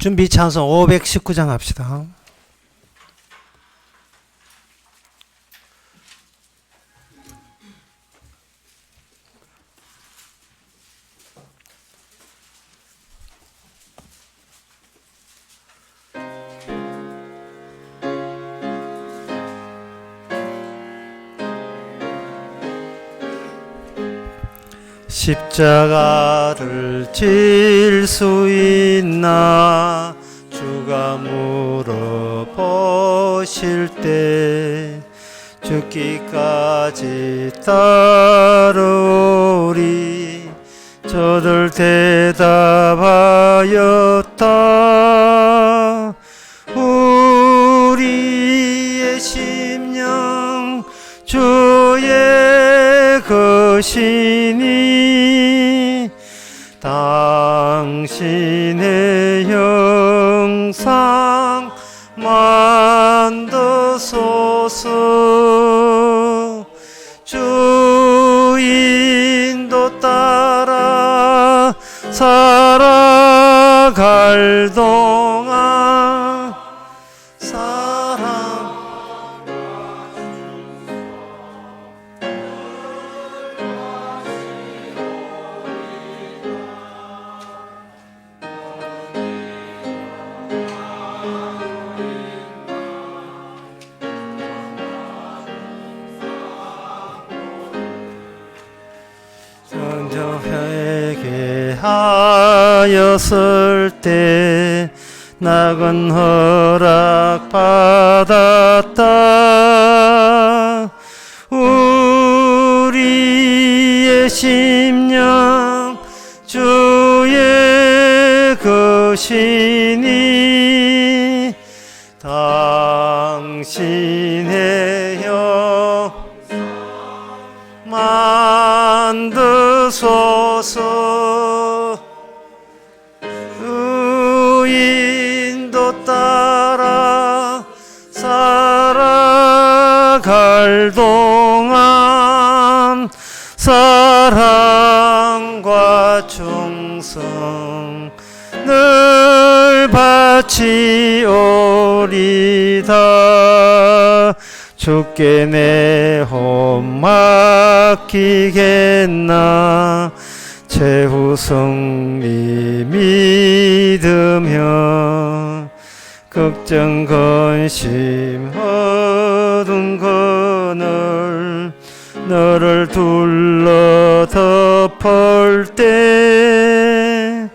준비 찬송 519장 합시다. 십자가를 질 수 있나 주가 물어보실 때 죽기까지 따르리 저들 대답하였다. 우리의 심령 주의 것이니 당신의 형상 만드소서. 주인도 따라 살아갈 동안 사랑 성령에게 하였을 때 낙은 허락받았다. 우리의 심령 주의 것이니 당신의 영 만드소서. 주인도 따라 살아갈 동안 사랑과 충성 늘 바치오리다. 주께 내 몸 맡기겠나 최후 승리 믿으며 걱정 근심 어두운 그늘 너를 둘러 덮을 때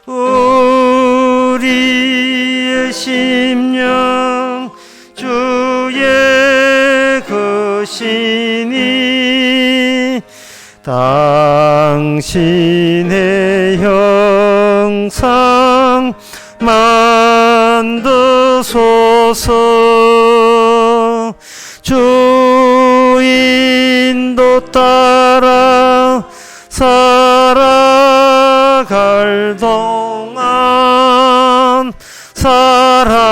우리의 심령 주의 것이니 당신의 형상 만드소서. 주인도 따라 살아갈 동안 사랑과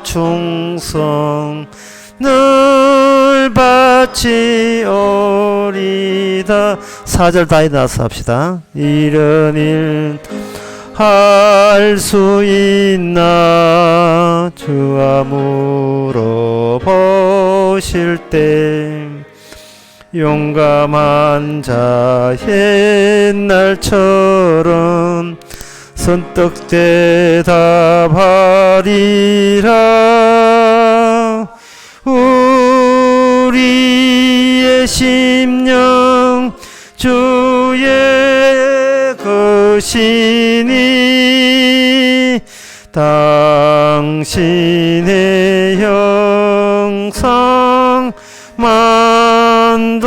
충성 늘 바치오리다. 4절 다 일어나서 합시다. 이런 일 할 수 있나 주와 물어보실 때 용감한 자 옛날처럼 선뜻 대답하리라. 우리의 심령 주의 것이니 당신의 형상 만드소서.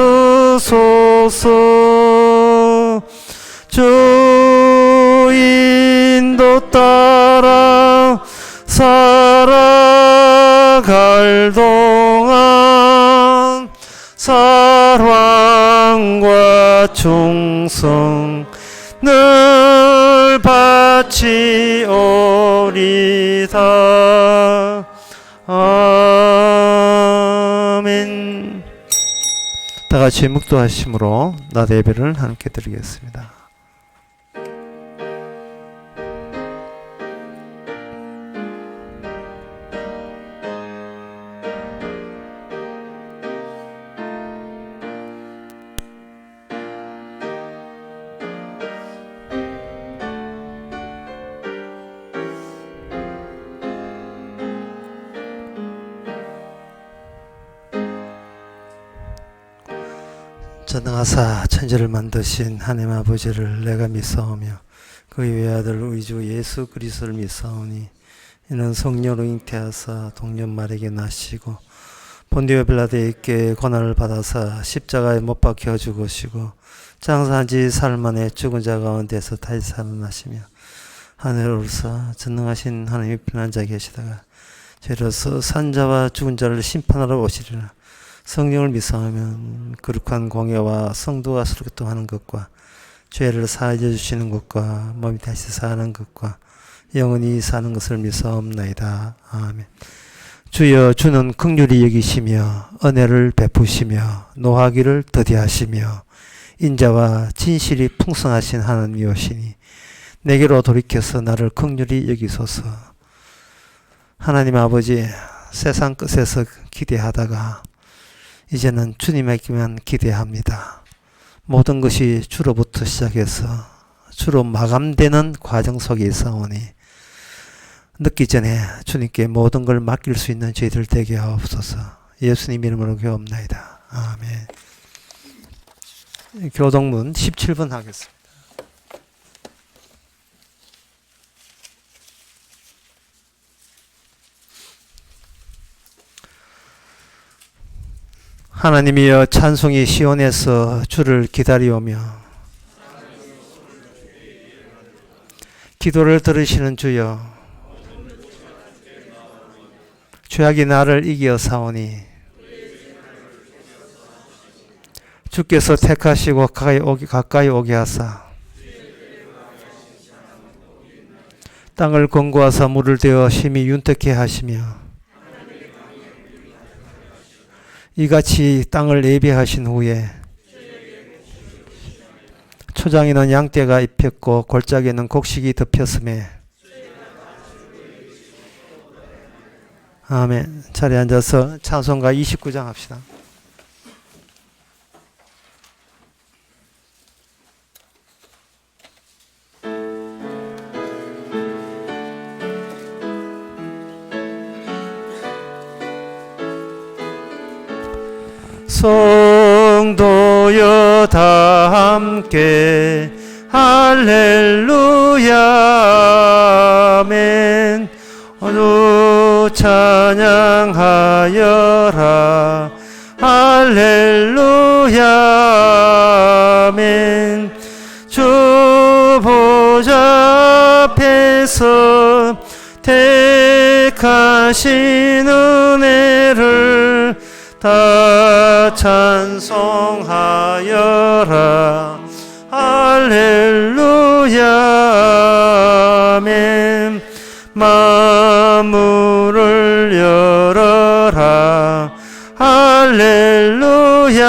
주인도 따라 살아갈 동안 사랑과 충성 늘 바치오리다. 아멘. 다 같이 묵도하심으로 낮 예배를 함께 드리겠습니다. 전능하사 천지를 만드신 하나님 아버지를 내가 믿사오며 그의 외아들 우리 주 예수 그리스도를 믿사오니 이는 성령으로 잉태하사 동년 말에게 나시고 본디오 빌라도에게 고난을 받아사 십자가에 못 박혀 죽으시고 장사한 지 사흘 만에 죽은 자 가운데서 다시 살아나시며 하늘에 오르사 전능하신 하나님의 편한 자 계시다가 죄로서 산자와 죽은 자를 심판하러 오시리라. 성령을 믿사하면 거룩한 공예와 성도가 수르교통하는 것과 죄를 사하여 주시는 것과 몸이 다시 사는 것과 영원히 사는 것을 믿사옵나이다. 아멘. 주여, 주는 긍휼히 여기시며 은혜를 베푸시며 노하기를 더디하시며 인자와 진실이 풍성하신 하나님이오시니 내게로 돌이켜서 나를 긍휼히 여기소서. 하나님 아버지, 세상 끝에서 기대하다가 이제는 주님에게만 기대합니다. 모든 것이 주로부터 시작해서 주로 마감되는 과정 속에 있사오니 늦기 전에 주님께 모든 걸 맡길 수 있는 저희들 되게 하옵소서. 예수님 이름으로 기도합나이다. 아멘. 교동문 17번 하겠습니다. 하나님이여, 찬송이 시온에서 주를 기다리오며 기도를 들으시는 주여, 죄악이 나를 이겨 사오니 주께서 택하시고 가까이 오게 하사 땅을 권고하사 물을 대어 심히 윤택케 하시며 이같이 땅을 예비하신 후에 초장에는 양떼가 입혔고 골짜기에는 곡식이 덮였음에 아멘. 자리에 앉아서 찬송가 29장 합시다. 성도여 다 함께 할렐루야 아멘. 오늘 찬양하여라 할렐루야 아멘. 주 보좌 앞에서 택하신 은혜를 다 찬송하여라 할렐루야 아멘. 만물을 열어라 할렐루야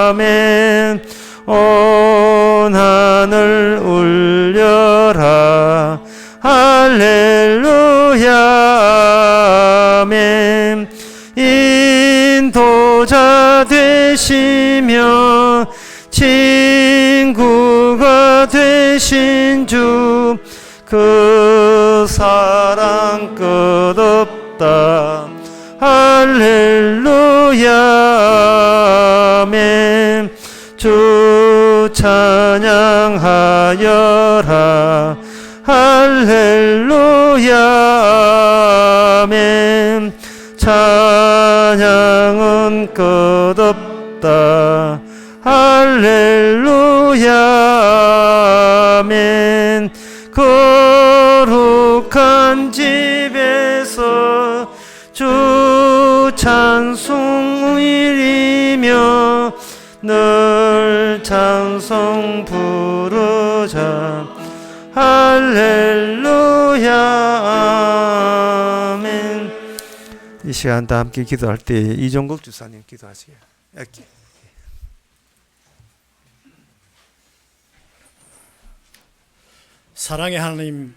아멘. 온 하늘 울려라 할렐루야 아멘. 인도자 되시며 친구가 되신 주 그 사랑 끝없다 할렐루야 아멘. 주 찬양하여라 할렐루야 아멘. 찬양은 끝없다 할렐루야 아멘. 거룩한 집에서 주 찬송일이며 늘 찬송 부르자 할렐루야 아멘. 이 시간 다 함께 기도할 때 이종국 주사님 기도하시게. 사랑의 하나님,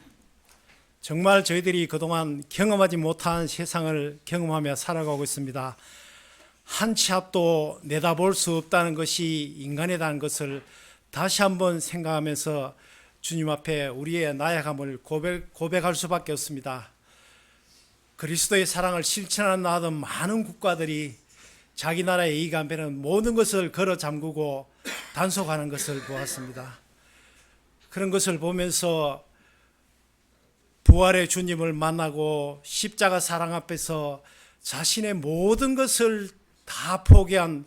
정말 저희들이 그동안 경험하지 못한 세상을 경험하며 살아가고 있습니다. 한 치 앞도 내다볼 수 없다는 것이 인간이라는 것을 다시 한번 생각하면서 주님 앞에 우리의 나약함을 고백할 수밖에 없습니다. 그리스도의 사랑을 실천하는 나던 많은 국가들이 자기 나라의 이익 앞에는 모든 것을 걸어 잠그고 단속하는 것을 보았습니다. 그런 것을 보면서 부활의 주님을 만나고 십자가 사랑 앞에서 자신의 모든 것을 다 포기한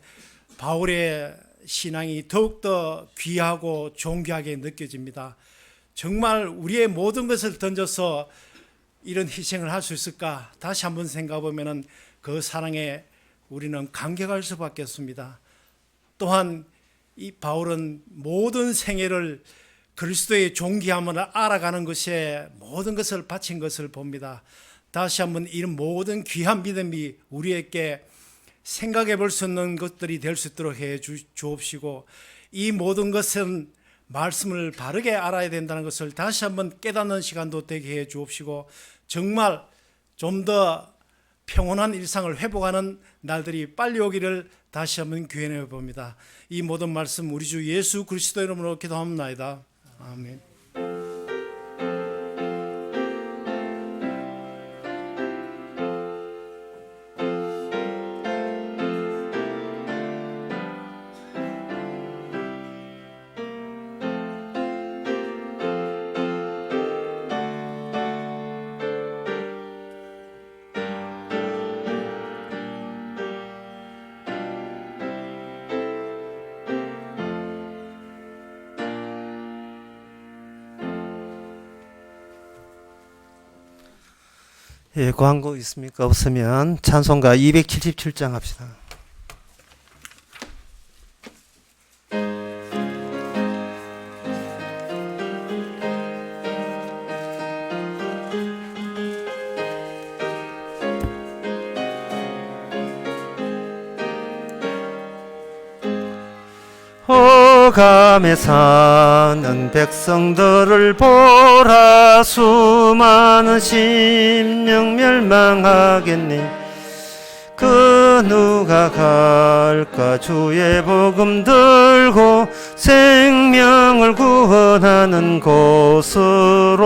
바울의 신앙이 더욱더 귀하고 존귀하게 느껴집니다. 정말 우리의 모든 것을 던져서 이런 희생을 할 수 있을까? 다시 한번 생각해 보면 그 사랑에 우리는 감격할 수밖에 없습니다. 또한 이 바울은 모든 생애를 그리스도의 존귀함을 알아가는 것에 모든 것을 바친 것을 봅니다. 다시 한번 이런 모든 귀한 믿음이 우리에게 생각해 볼 수 있는 것들이 될 수 있도록 해 주옵시고, 이 모든 것은 말씀을 바르게 알아야 된다는 것을 다시 한번 깨닫는 시간도 되게 해 주옵시고, 정말 좀 더 평온한 일상을 회복하는 날들이 빨리 오기를 다시 한번 기원해 봅니다. 이 모든 말씀 우리 주 예수 그리스도 이름으로 기도합니다. 아멘. 예, 광고 있습니까? 없으면 찬송가 277장 합시다. 호감에 사는 백성들을 보라. 수많은 심령 멸망하겠니? 그 누가 갈까? 주의 복음 들고 생명을 구원하는 곳으로.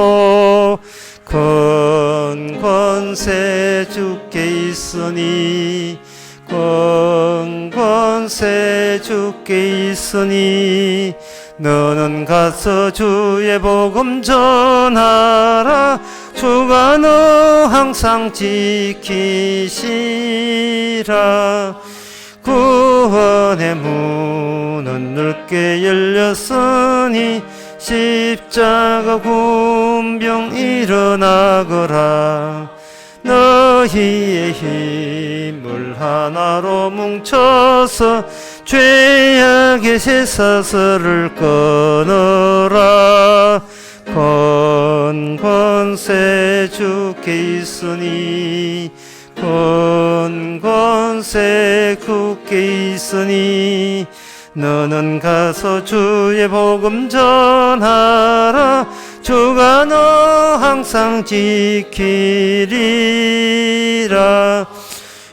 큰 권세 주께 있으니, 큰 권세 주께 있으니, 너는 가서 주의 복음 전하라. 주가 너 항상 지키시라. 구원의 문은 넓게 열렸으니, 십자가 군병 일어나거라. 너희의 힘을 하나로 뭉쳐서 죄악의 쇠사슬을 끊어라. 큰 권세 주께 있으니, 큰 권세 주께 있으니, 너는 가서 주의 복음 전하라. 주가 너 항상 지키리라.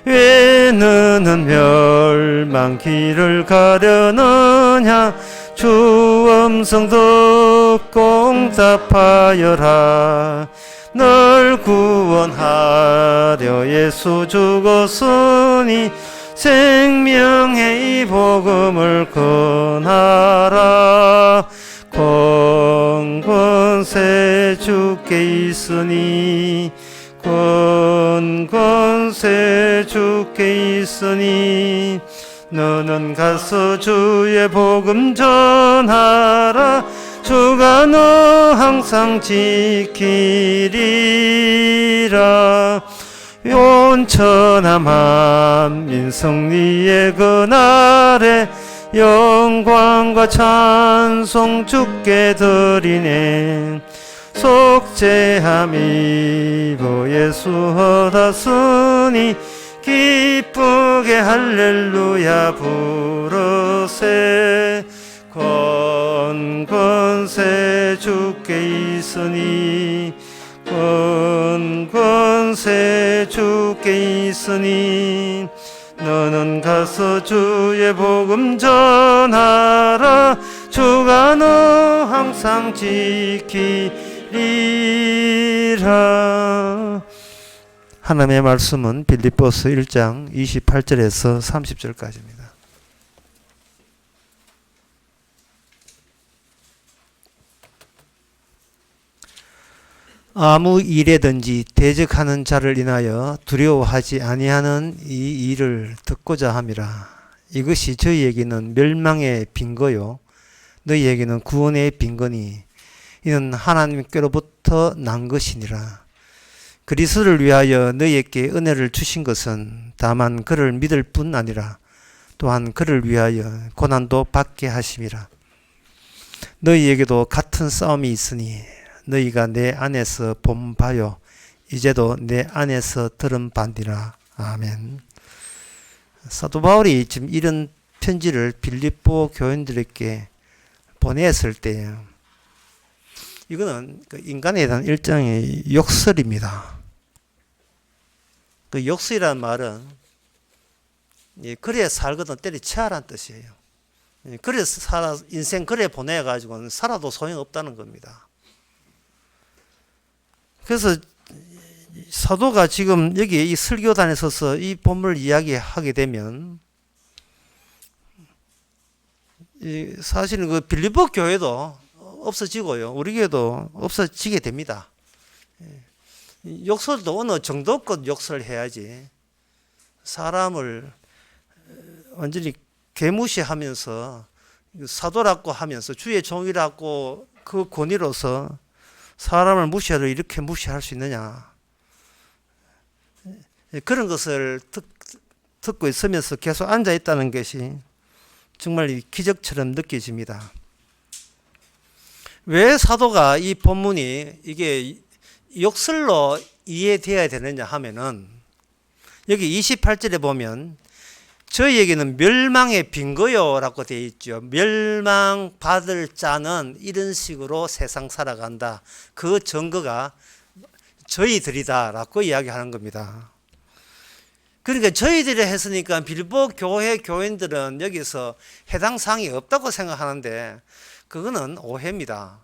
왜 너는 멸망 길을 가려느냐? 주 음성 듣고 응답하여라. 널 구원하려 예수 죽었으니, 생명의 이 복음을 전하라. 큰 권세 주께 있으니, 큰 권세 주께 있으니, 너는 가서 주의 복음 전하라. 주가 너 항상 지키리라. 온천하 만민 승리의 그날에 영광과 찬송 주께 드리네. 속죄함 입어 예수 얻었으니, 기쁘게 할렐루야 부르세. 큰 권세 주께 있으니, 큰 권세 주께 있으니, 너는 가서 주의 복음 전하라. 주가 너 항상 지키리라. 하나님의 말씀은 빌립보서 1장 28절에서 30절까지입니다. 아무 일에든지 대적하는 자를 인하여 두려워하지 아니하는 이 일을 듣고자 함이라. 이것이 저희에게는 멸망의 빈거요 너희에게는 구원의 빈거니 이는 하나님께로부터 난 것이니라. 그리스도를 위하여 너희에게 은혜를 주신 것은 다만 그를 믿을 뿐 아니라 또한 그를 위하여 고난도 받게 하심이라. 너희에게도 같은 싸움이 있으니 너희가 내 안에서 본 바요 이제도 내 안에서 들은 바니라. 아멘. 사도 바울이 지금 이런 편지를 빌립보 교인들에게 보냈을 때 이거는 그 인간에 대한 일종의 욕설입니다. 그 욕설이라는 말은 그래 살거든 때려치하라는 뜻이에요. 그래 살아 인생 그래 보내가지고는 살아도 소용없다는 겁니다. 그래서 사도가 지금 여기 이 설교단에 서서 이 본문을 이야기하게 되면 사실은 그 빌립보 교회도 없어지고요. 우리 교회도 없어지게 됩니다. 욕설도 어느 정도껏 욕설을 해야지 사람을 완전히 개무시하면서 사도라고 하면서 주의 종이라고 그 권위로서 사람을 무시하려 이렇게 무시할 수 있느냐. 그런 것을 듣고 있으면서 계속 앉아 있다는 것이 정말 기적처럼 느껴집니다. 왜 사도가 이 본문이 이게 욕설로 이해되어야 되느냐 하면은 여기 28절에 보면 저희에게는 멸망의 빈거요라고 되어 있죠. 멸망받을 자는 이런 식으로 세상 살아간다. 그 증거가 저희들이다라고 이야기하는 겁니다. 그러니까 저희들이 했으니까 빌립보 교회 교인들은 여기서 해당 사항이 없다고 생각하는데 그거는 오해입니다.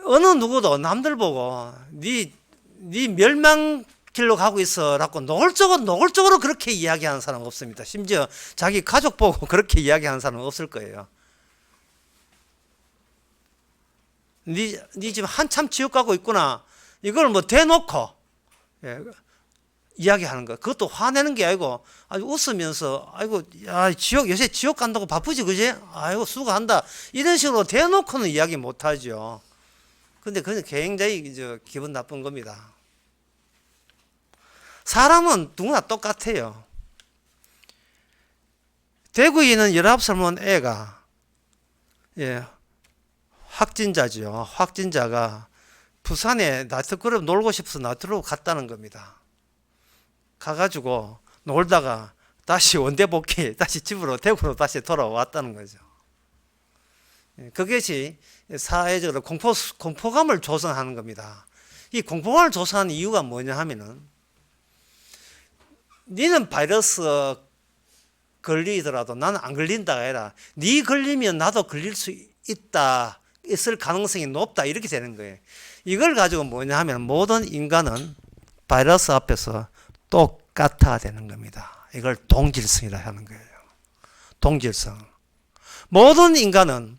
어느 누구도 남들 보고 네 멸망 길로 가고 있어 라고 노골적으로 그렇게 이야기하는 사람은 없습니다. 심지어 자기 가족 보고 그렇게 이야기하는 사람은 없을 거예요. 네 지금 한참 지옥 가고 있구나. 이걸 뭐 대놓고 이야기하는 거. 그것도 화내는 게 아니고 아주 웃으면서 아이고 야 요새 지옥 간다고 바쁘지 그지? 아이고 수고한다. 이런 식으로 대놓고는 이야기 못 하죠. 근데 그건 굉장히 기분 나쁜 겁니다. 사람은 누구나 똑같아요. 대구에 있는 19살 먹은 애가 확진자죠. 확진자가 부산에 나이트클럽 놀고 싶어서 나이트클럽 갔다는 겁니다. 가가지고 놀다가 다시 원대 복귀, 다시 집으로 대구로 다시 돌아왔다는 거죠. 그것이 사회적으로 공포감을 조성하는 겁니다. 이 공포감을 조성하는 이유가 뭐냐 하면은 니는 바이러스 걸리더라도 나는 안 걸린다가 아니라 니 걸리면 나도 걸릴 수 있을 가능성이 높다 이렇게 되는 거예요. 이걸 가지고 뭐냐 하면 모든 인간은 바이러스 앞에서 똑같아야 되는 겁니다. 이걸 동질성이라 하는 거예요. 동질성. 모든 인간은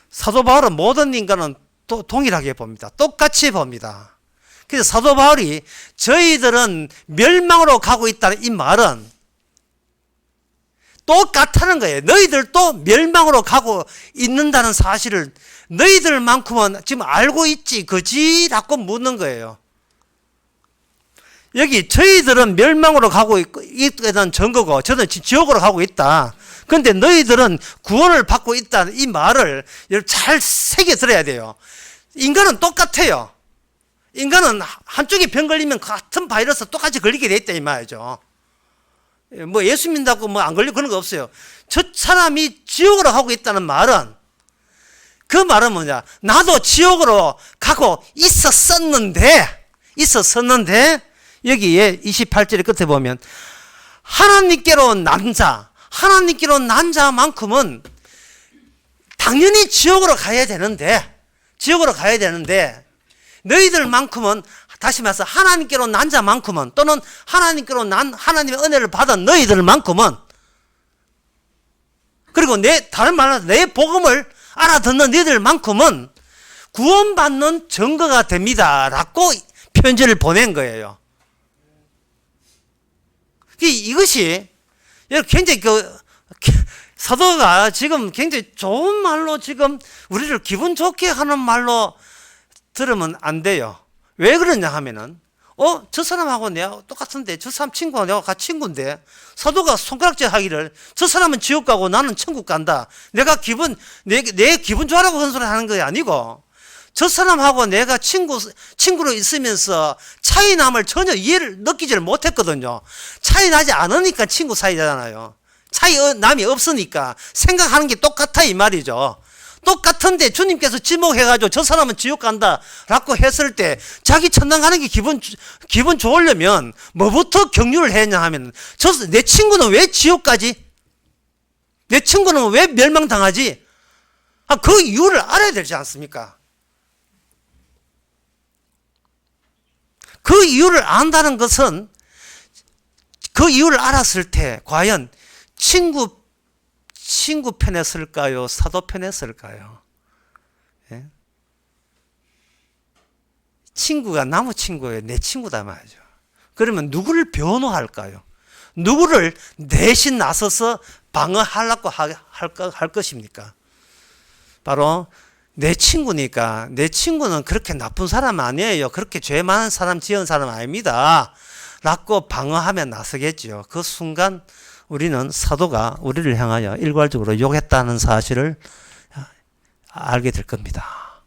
사도 바울은 모든 인간은 동일하게 봅니다. 똑같이 봅니다. 그래서 사도 바울이 저희들은 멸망으로 가고 있다는 이 말은 똑같다는 거예요. 너희들도 멸망으로 가고 있는다는 사실을 너희들만큼은 지금 알고 있지 그지라고 묻는 거예요. 여기 저희들은 멸망으로 가고 있게 된 증거고 저는 지옥으로 가고 있다. 그런데 너희들은 구원을 받고 있다는 이 말을 잘 새겨 들어야 돼요. 인간은 똑같아요. 인간은 한쪽에 병 걸리면 같은 바이러스 똑같이 걸리게 돼 있다 이 말이죠. 뭐 예수 믿는다고 뭐 안 걸리고 그런 거 없어요. 저 사람이 지옥으로 가고 있다는 말은 그 말은 뭐냐? 나도 지옥으로 가고 있었었는데 여기에 28절의 끝에 보면 하나님께로 난 자만큼은 당연히 지옥으로 가야 되는데 너희들만큼은, 다시 말해서 하나님께로 난 자만큼은, 또는 하나님께로 난 하나님의 은혜를 받은 너희들만큼은, 그리고 다른 말로 내 복음을 알아듣는 너희들만큼은 구원받는 증거가 됩니다 라고 편지를 보낸 거예요. 이것이 굉장히 사도가 지금 굉장히 좋은 말로 지금 우리를 기분 좋게 하는 말로 들으면 안 돼요. 왜 그러냐 하면은, 저 사람하고 내가 똑같은데, 저 사람 친구하고 내가 같이 친구인데, 사도가 손가락질 하기를, 저 사람은 지옥 가고 나는 천국 간다. 내가 내 기분 좋아라고 그런 소리 하는 게 아니고, 저 사람하고 내가 친구로 있으면서 차이남을 전혀 이해를 느끼지를 못했거든요. 차이 나지 않으니까 친구 사이잖아요. 차이남이 없으니까 생각하는 게 똑같아 이 말이죠. 똑같은데 주님께서 지목해가지고 저 사람은 지옥 간다 라고 했을 때 자기 천당 가는 게 기분 좋으려면 뭐부터 격려를 했냐 하면, 내 친구는 왜 지옥 가지? 내 친구는 왜 멸망당하지? 그 이유를 알아야 되지 않습니까? 그 이유를 안다는 것은, 그 이유를 알았을 때 과연 친구 편에 설까요? 사도 편에 설까요? 예? 친구가 나무 친구예요. 내 친구다 말이죠. 그러면 누구를 변호할까요? 누구를 대신 나서서 방어하려고 할 것입니까? 바로 내 친구니까, 내 친구는 그렇게 나쁜 사람 아니에요. 그렇게 죄 많은 사람, 지은 사람 아닙니다 라고 방어하면 나서겠죠. 그 순간 우리는 사도가 우리를 향하여 일괄적으로 욕했다는 사실을 알게 될 겁니다.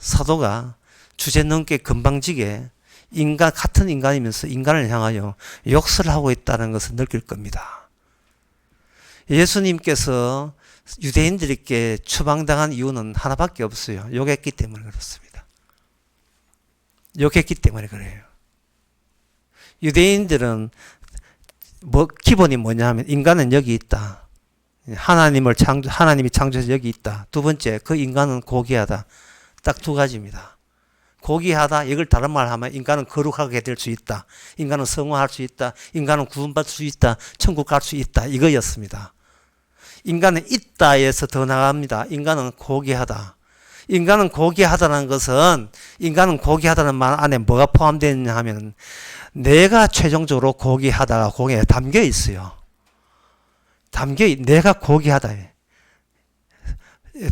사도가 주제넘게 건방지게 같은 인간이면서 인간을 향하여 욕설 하고 있다는 것을 느낄 겁니다. 예수님께서 유대인들에게 추방당한 이유는 하나밖에 없어요. 욕했기 때문에 그렇습니다. 욕했기 때문에 그래요. 유대인들은 기본이 뭐냐 하면, 인간은 여기 있다. 하나님이 창조해서 여기 있다. 두 번째, 그 인간은 고귀하다. 딱 두 가지입니다. 고귀하다, 이걸 다른 말 하면 인간은 거룩하게 될 수 있다. 인간은 성화할 수 있다. 인간은 구원받을 수 있다. 천국 갈 수 있다. 이거였습니다. 인간은 있다에서 더 나갑니다. 인간은 고귀하다. 인간은 고귀하다는 것은, 인간은 고귀하다는 말 안에 뭐가 포함되어 있냐 하면, 내가 최종적으로 고귀하다가 거기에 담겨 있어요. 내가 고귀하다.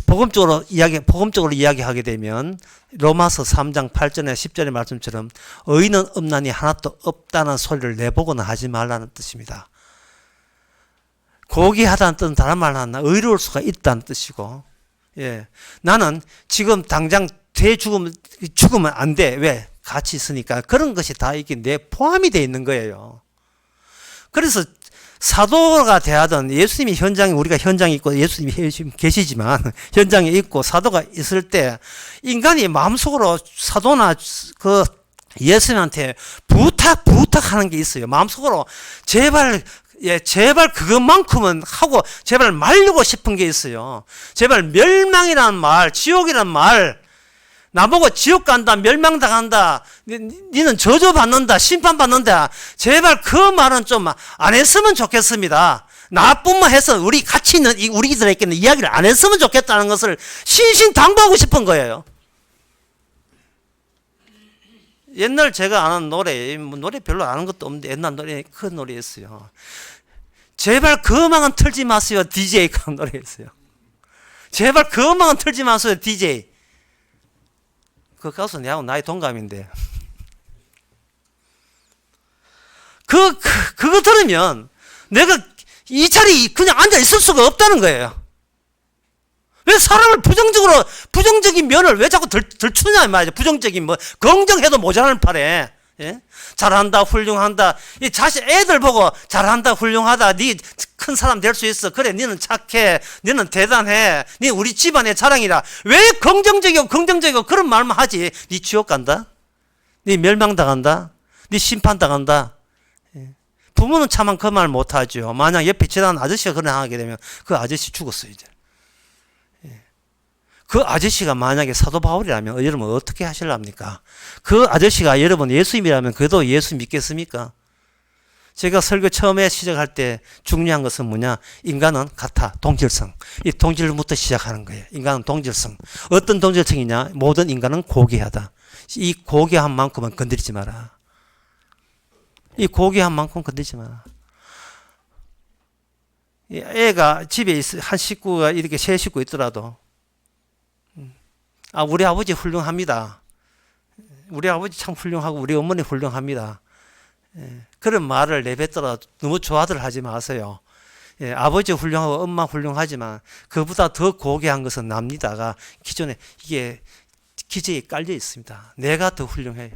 복음적으로 이야기하게 되면 로마서 3장 8절에 10절의 말씀처럼 의인은 없나니 하나도 없다는 소리를 내보고는 하지 말라는 뜻입니다. 고귀하다는 뜻은 다른 말로 하나 의로울 수가 있다는 뜻이고, 예, 나는 지금 당장 죽으면 안 돼. 왜? 같이 있으니까. 그런 것이 다 이게 내 포함이 되어 있는 거예요. 그래서 사도가 대하던, 예수님이 우리가 현장에 있고 예수님이 계시지만 현장에 있고 사도가 있을 때 인간이 마음속으로 사도나 예수님한테 부탁하는 게 있어요. 마음속으로 제발 그것만큼은 하고 제발 말리고 싶은 게 있어요. 제발 멸망이라는 말, 지옥이라는 말, 나보고 지옥 간다, 멸망당한다, 니는 저주받는다, 심판받는다, 제발 그 말은 좀 안 했으면 좋겠습니다. 나뿐만 해서 우리 같이 있는 우리들에게는 이야기를 안 했으면 좋겠다는 것을 신신당부하고 싶은 거예요. 옛날 제가 아는 노래 별로 아는 것도 없는데 옛날 노래 큰 노래였어요. 제발 그 음악은 틀지 마세요, DJ. 그 노래였어요. 제발 그 음악은 틀지 마세요, DJ. 그 가수 내하고 나이 동갑인데. 그거 들으면 내가 이 자리에 그냥 앉아 있을 수가 없다는 거예요. 왜 사람을 부정적인 면을 왜 자꾸 들추냐 말이죠. 부정적인 긍정해도 모자라는 판에. 예? 잘한다, 훌륭한다. 애들 보고 잘한다, 훌륭하다. 니 큰 사람 될 수 있어. 그래, 니는 착해. 니는 대단해. 니 우리 집안의 자랑이라. 왜 긍정적이고 그런 말만 하지? 니 지옥 간다? 니 멸망당한다? 니 심판당한다? 예. 부모는 차마 그 말 못하죠. 만약 옆에 지나가는 아저씨가 그런 말 하게 되면 그 아저씨 죽었어, 이제. 예. 그 아저씨가 만약에 사도 바울이라면 여러분 어떻게 하실랍니까? 그 아저씨가 여러분 예수님이라면 그래도 예수 믿겠습니까? 제가 설교 처음에 시작할 때 중요한 것은 뭐냐? 인간은 같아. 동질성. 이 동질부터 시작하는 거예요. 인간은 동질성. 어떤 동질성이냐? 모든 인간은 고귀하다. 이 고귀한 만큼은 건드리지 마라. 이 고귀한 만큼 건드리지 마라. 애가 집에 한 식구가 이렇게 세 식구 있더라도 우리 아버지 훌륭합니다. 우리 아버지 참 훌륭하고 우리 어머니 훌륭합니다. 그런 말을 내뱉더라도 너무 좋아들 하지 마세요. 아버지 훌륭하고 엄마 훌륭하지만 그보다 더 고귀한 것은 납니다가 기존에 이게 기저에 깔려 있습니다. 내가 더 훌륭해요.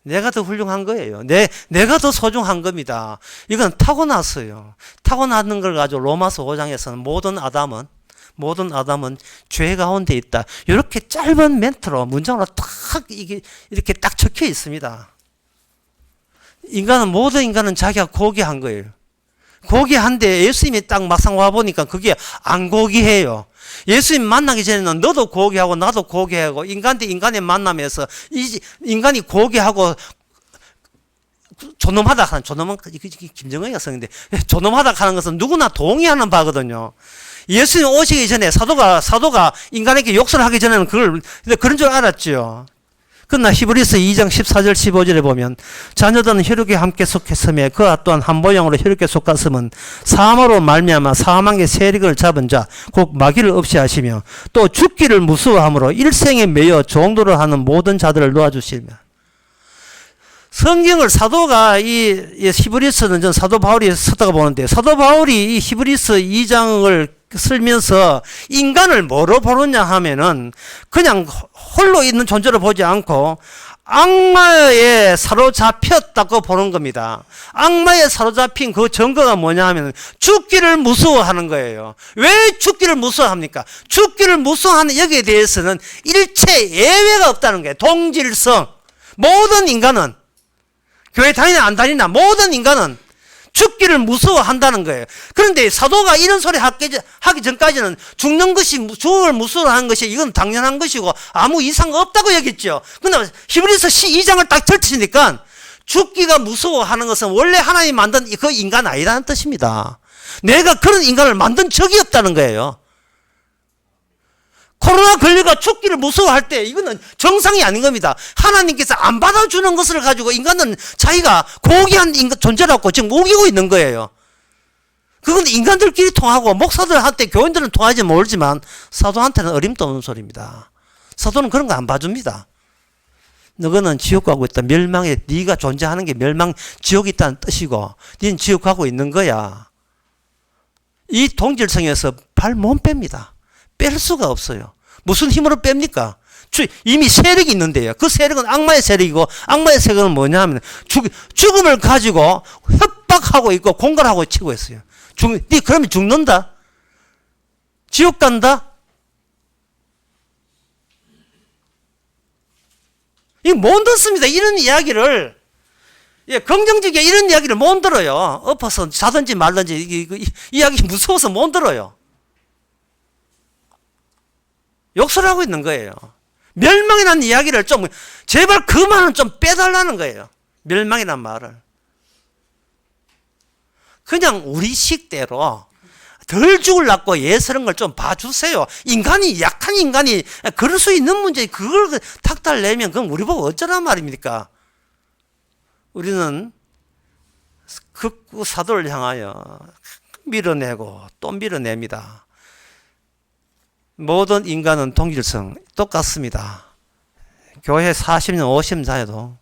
내가 더 훌륭한 거예요. 내가 더 소중한 겁니다. 이건 타고났어요. 타고나는 걸 가지고 로마서 5장에서는 모든 아담은 죄 가운데 있다. 이렇게 짧은 멘트로 문장으로 이렇게 딱 적혀 있습니다. 모든 인간은 자기가 고귀한 거예요. 고귀한데 예수님이 딱 막상 와보니까 그게 안 고귀해요. 예수님 만나기 전에는 너도 고귀하고 나도 고귀하고 인간 대 인간의 만남에서 인간이 고귀하고 존엄하다 하는, 존엄은 김정은이가 썼는데 존엄하다 하는 것은 누구나 동의하는 바거든요. 예수님 오시기 전에 사도가 인간에게 욕설을 하기 전에는 그런 줄 알았죠. 그러나 히브리서 2장 14절 15절에 보면 자녀들은 혈육에 함께 속했으며 그와 또한 한 모양으로 혈육에 속았음은 사함으로 말미암아 사함의 세력을 잡은 자 곧 마귀를 없이 하시며 또 죽기를 무서워함으로 일생에 매여 종도를 하는 모든 자들을 놓아주시며. 성경을 사도가 이 히브리서는 전 사도 바울이 썼다고 보는데 사도 바울이 이 히브리서 2장을 쓰면서 인간을 뭐로 보느냐 하면은 그냥 홀로 있는 존재로 보지 않고 악마에 사로잡혔다고 보는 겁니다. 악마에 사로잡힌 그 증거가 뭐냐 하면 죽기를 무서워하는 거예요. 왜 죽기를 무서워합니까? 죽기를 무서워하는 여기에 대해서는 일체 예외가 없다는 거예요. 동질성. 모든 인간은 교회 다니나 안 다니나 모든 인간은 죽기를 무서워한다는 거예요. 그런데 사도가 이런 소리 하기 전까지는 죽음을 무서워하는 것이 이건 당연한 것이고 아무 이상 없다고 여겼죠. 그런데 히브리서 2장을 딱 펼치니까 죽기가 무서워하는 것은 원래 하나님이 만든 그 인간 아니라는 뜻입니다. 내가 그런 인간을 만든 적이 없다는 거예요. 코로나 걸려가 죽기를 무서워할 때 이거는 정상이 아닌 겁니다. 하나님께서 안 받아주는 것을 가지고 인간은 자기가 고귀한 존재라고 지금 우기고 있는 거예요. 그건 인간들끼리 통하고 목사들한테 교인들은 통하지 모르지만 사도한테는 어림도 없는 소리입니다. 사도는 그런 거 안 봐줍니다. 너는 지옥 가고 있다. 멸망에 네가 존재하는 게 지옥이 있다는 뜻이고 너는 지옥 가고 있는 거야. 이 동질성에서 발 못 뺍니다. 뺄 수가 없어요. 무슨 힘으로 뺍니까? 이미 세력이 있는데요. 그 세력은 악마의 세력이고 악마의 세력은 뭐냐 하면 죽음을 가지고 협박하고 있고 공갈하고 치고 있어요. 네 그러면 죽는다? 지옥 간다? 이거 못 듣습니다. 이런 이야기를 긍정적이게 이런 이야기를 못 들어요. 엎어서 자든지 말든지 이 이야기 무서워서 못 들어요. 욕설 하고 있는 거예요. 멸망이라는 이야기를 제발 그 말은 좀 빼달라는 거예요. 멸망이라는 말을. 그냥 우리 식대로 덜 죽으려고 예스런 걸 좀 봐주세요. 약한 인간이 그럴 수 있는 문제, 그걸 탁달 내면 그럼 우리 보고 어쩌란 말입니까? 우리는 극구 사도를 향하여 밀어내고 또 밀어냅니다. 모든 인간은 동질성 똑같습니다. 교회 40년, 50년 다녀도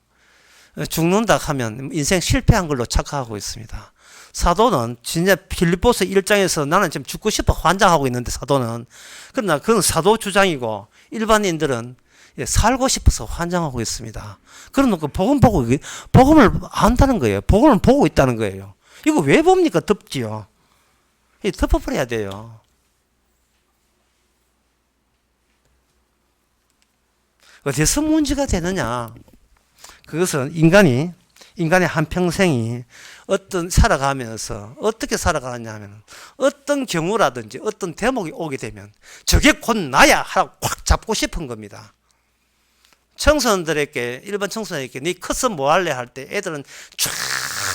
죽는다 하면 인생 실패한 걸로 착각하고 있습니다. 사도는 진짜 빌립보서 1장에서 나는 지금 죽고 싶어 환장하고 있는데 사도는 그러나 그건 사도 주장이고 일반인들은 살고 싶어서 환장하고 있습니다. 그러놓고 복음을 안다는 거예요. 복음을 보고 있다는 거예요. 이거 왜 봅니까? 덮지요. 덮어버려야 돼요. 어디서 문제가 되느냐? 그것은 인간이 인간의 한평생이 살아가면서 어떻게 살아가느냐면 어떤 경우라든지 어떤 대목이 오게 되면 저게 곧 나야 하고 꽉 잡고 싶은 겁니다. 청소년들에게, 일반 청소년에게 네 커서 뭐 할래 할 때 애들은 쫙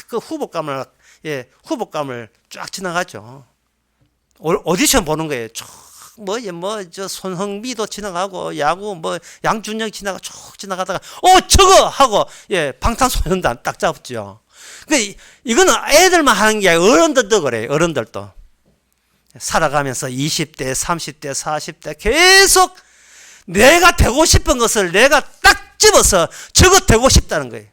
그 후보감을 쫙 지나가죠. 오디션 보는 거예요. 저 손흥민도 지나가고 야구 양준혁 지나가 쭉 지나가다가 저거 하고 방탄소년단 딱 잡죠. 이거는 애들만 하는 게 아니라 어른들도 그래요. 어른들도 살아가면서 20대, 30대, 40대 계속 내가 되고 싶은 것을 내가 딱 집어서 저거 되고 싶다는 거예요.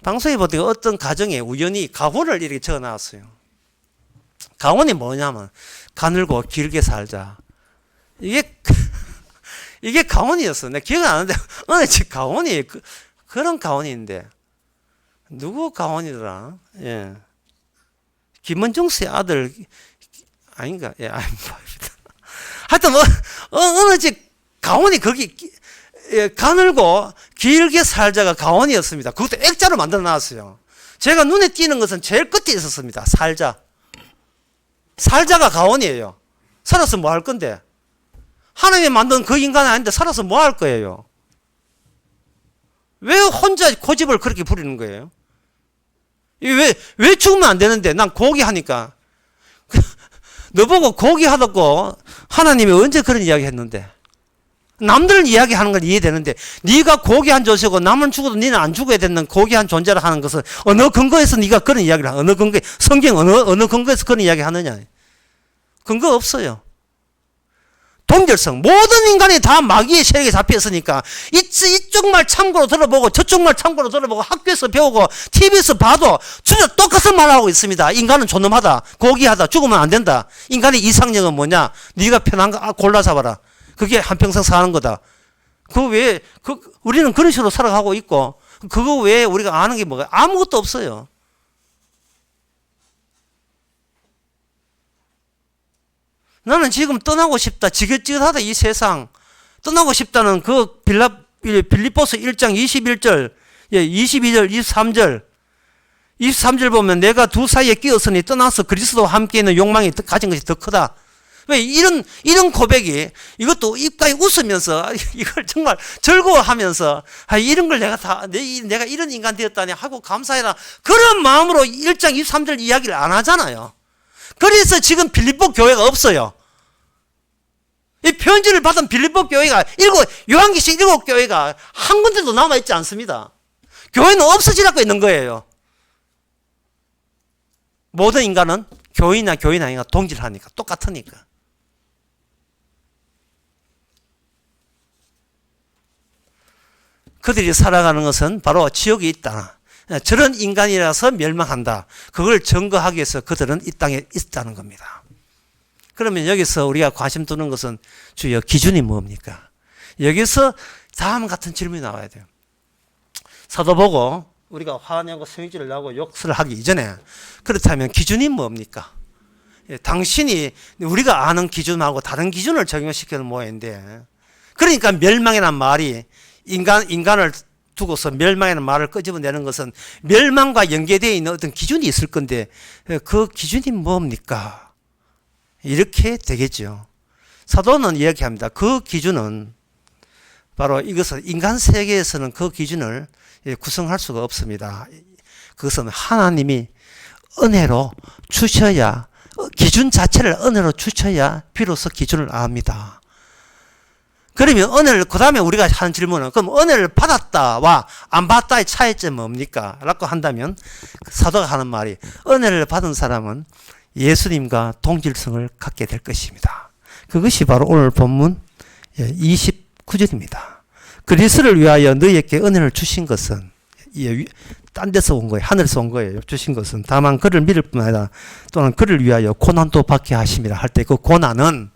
방송에 보니까 어떤 가정에 우연히 가훈을 이렇게 적어 놨어요. 가훈이 뭐냐면 가늘고 길게 살자. 이게 가훈이었어. 내가 기억 안 나는데 어느 집 가훈이 그런 가훈인데 누구 가훈이더라? 예, 김원중 씨 아들 아닌가? 예, 아닙니다. 하여튼 어느 집 가훈이 거기 가늘고 길게 살자가 가훈이었습니다. 그것도 액자로 만들어 놨어요. 제가 눈에 띄는 것은 제일 끝에 있었습니다. 살자가 가훈이에요. 살아서 뭐 할 건데? 하나님이 만든 그 인간이 아닌데 살아서 뭐 할 거예요? 왜 혼자 고집을 그렇게 부리는 거예요? 왜 죽으면 안 되는데? 난 고기 하니까. 너보고 고기 하다고 하나님이 언제 그런 이야기 했는데? 남들 이야기하는 건 이해되는데 네가 고기 한 조시고 남은 죽어도 너는 안 죽어야 되는 고기 한 존재라 하는 것은 어느 근거에서 네가 그런 이야기를 하냐? 어느 근거에 성경 어느 근거에서 그런 이야기 하느냐? 근거 없어요. 동결성. 모든 인간이 다 마귀의 세력에 잡혀 있으니까 이쪽 말 참고로 들어보고 저쪽 말 참고로 들어보고 학교에서 배우고 TV에서 봐도 진짜 똑같은 말을 하고 있습니다. 인간은 존엄하다. 고귀하다. 죽으면 안 된다. 인간의 이상형은 뭐냐? 네가 편한 거 골라 잡아라. 그게 한평생 사는 거다. 우리는 그런 식으로 살아가고 있고 그거 외에 우리가 아는 게 뭐가 아무것도 없어요. 나는 지금 떠나고 싶다. 지긋지긋하다. 이 세상. 떠나고 싶다는 그 빌립보서 1장 21절, 22절, 23절. 23절 보면 내가 두 사이에 끼었으니 떠나서 그리스도와 함께 있는 욕망이 가진 것이 더 크다. 왜 이런 고백이 이것도 입가에 웃으면서 이걸 정말 즐거워하면서 이런 걸 내가 이런 인간 되었다니 하고 감사해라. 그런 마음으로 1장 23절 이야기를 안 하잖아요. 그래서 지금 빌립보 교회가 없어요. 이 편지를 받은 빌립보 교회가 요한계시록 7교회가 한 군데도 남아있지 않습니다. 교회는 없어지라고 있는 거예요. 모든 인간은 교인이나 교인 아니가 동질하니까 똑같으니까. 그들이 살아가는 것은 바로 지옥이 있다. 저런 인간이라서 멸망한다. 그걸 증거하기 위해서 그들은 이 땅에 있다는 겁니다. 그러면 여기서 우리가 관심 두는 것은 주여 기준이 뭡니까? 여기서 다음 같은 질문이 나와야 돼요. 사도 보고 우리가 화내고 성질을 나고 욕설을 하기 이전에 그렇다면 기준이 뭡니까? 당신이 우리가 아는 기준하고 다른 기준을 적용시키는 모양인데 그러니까 멸망이라는 말이 인간을 두고서 멸망이라는 말을 끄집어내는 것은 멸망과 연계되어 있는 어떤 기준이 있을 건데 그 기준이 뭡니까? 이렇게 되겠죠. 사도는 이야기합니다. 그 기준은 바로 이것은 인간 세계에서는 그 기준을 구성할 수가 없습니다. 그것은 하나님이 은혜로 주셔야 기준 자체를 은혜로 주셔야 비로소 기준을 압니다. 그러면 은혜를 그 다음에 우리가 하는 질문은 그럼 은혜를 받았다와 안 받았다의 차이점은 뭡니까? 라고 한다면 사도가 하는 말이 은혜를 받은 사람은 예수님과 동질성을 갖게 될 것입니다. 그것이 바로 오늘 본문 29절입니다. 그리스도를 위하여 너희에게 은혜를 주신 것은 딴 데서 온 거예요. 하늘에서 온 거예요. 주신 것은 다만 그를 믿을 뿐 아니라 또는 그를 위하여 고난도 받게 하심이라 할 때 그 고난은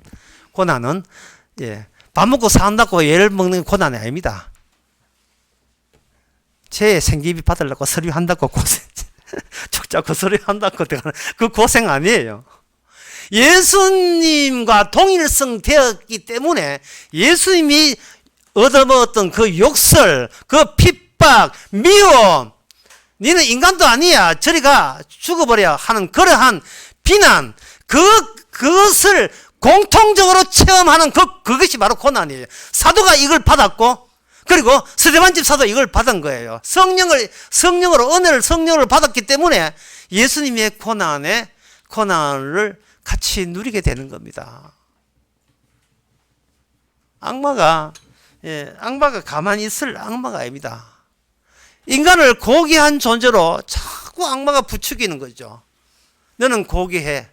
밥 먹고 산다고 얘를 먹는 고난이 아닙니다. 제 생기비 받으려고 서류한다고 죽자고 서류한다고 그 고생 아니에요. 예수님과 동일성 되었기 때문에 예수님이 얻어먹었던 그 욕설, 그 핍박, 미움, 니는 인간도 아니야, 저리 가, 죽어버려 하는 그러한 비난, 그것을 공통적으로 체험하는 그것이 바로 고난이에요. 사도가 이걸 받았고, 그리고 스데반 집사도 이걸 받은 거예요. 성령으로, 은혜를 성령으로 받았기 때문에 예수님의 고난을 같이 누리게 되는 겁니다. 악마가 가만히 있을 악마가 아닙니다. 인간을 고귀한 존재로 자꾸 악마가 부추기는 거죠. 너는 고귀해.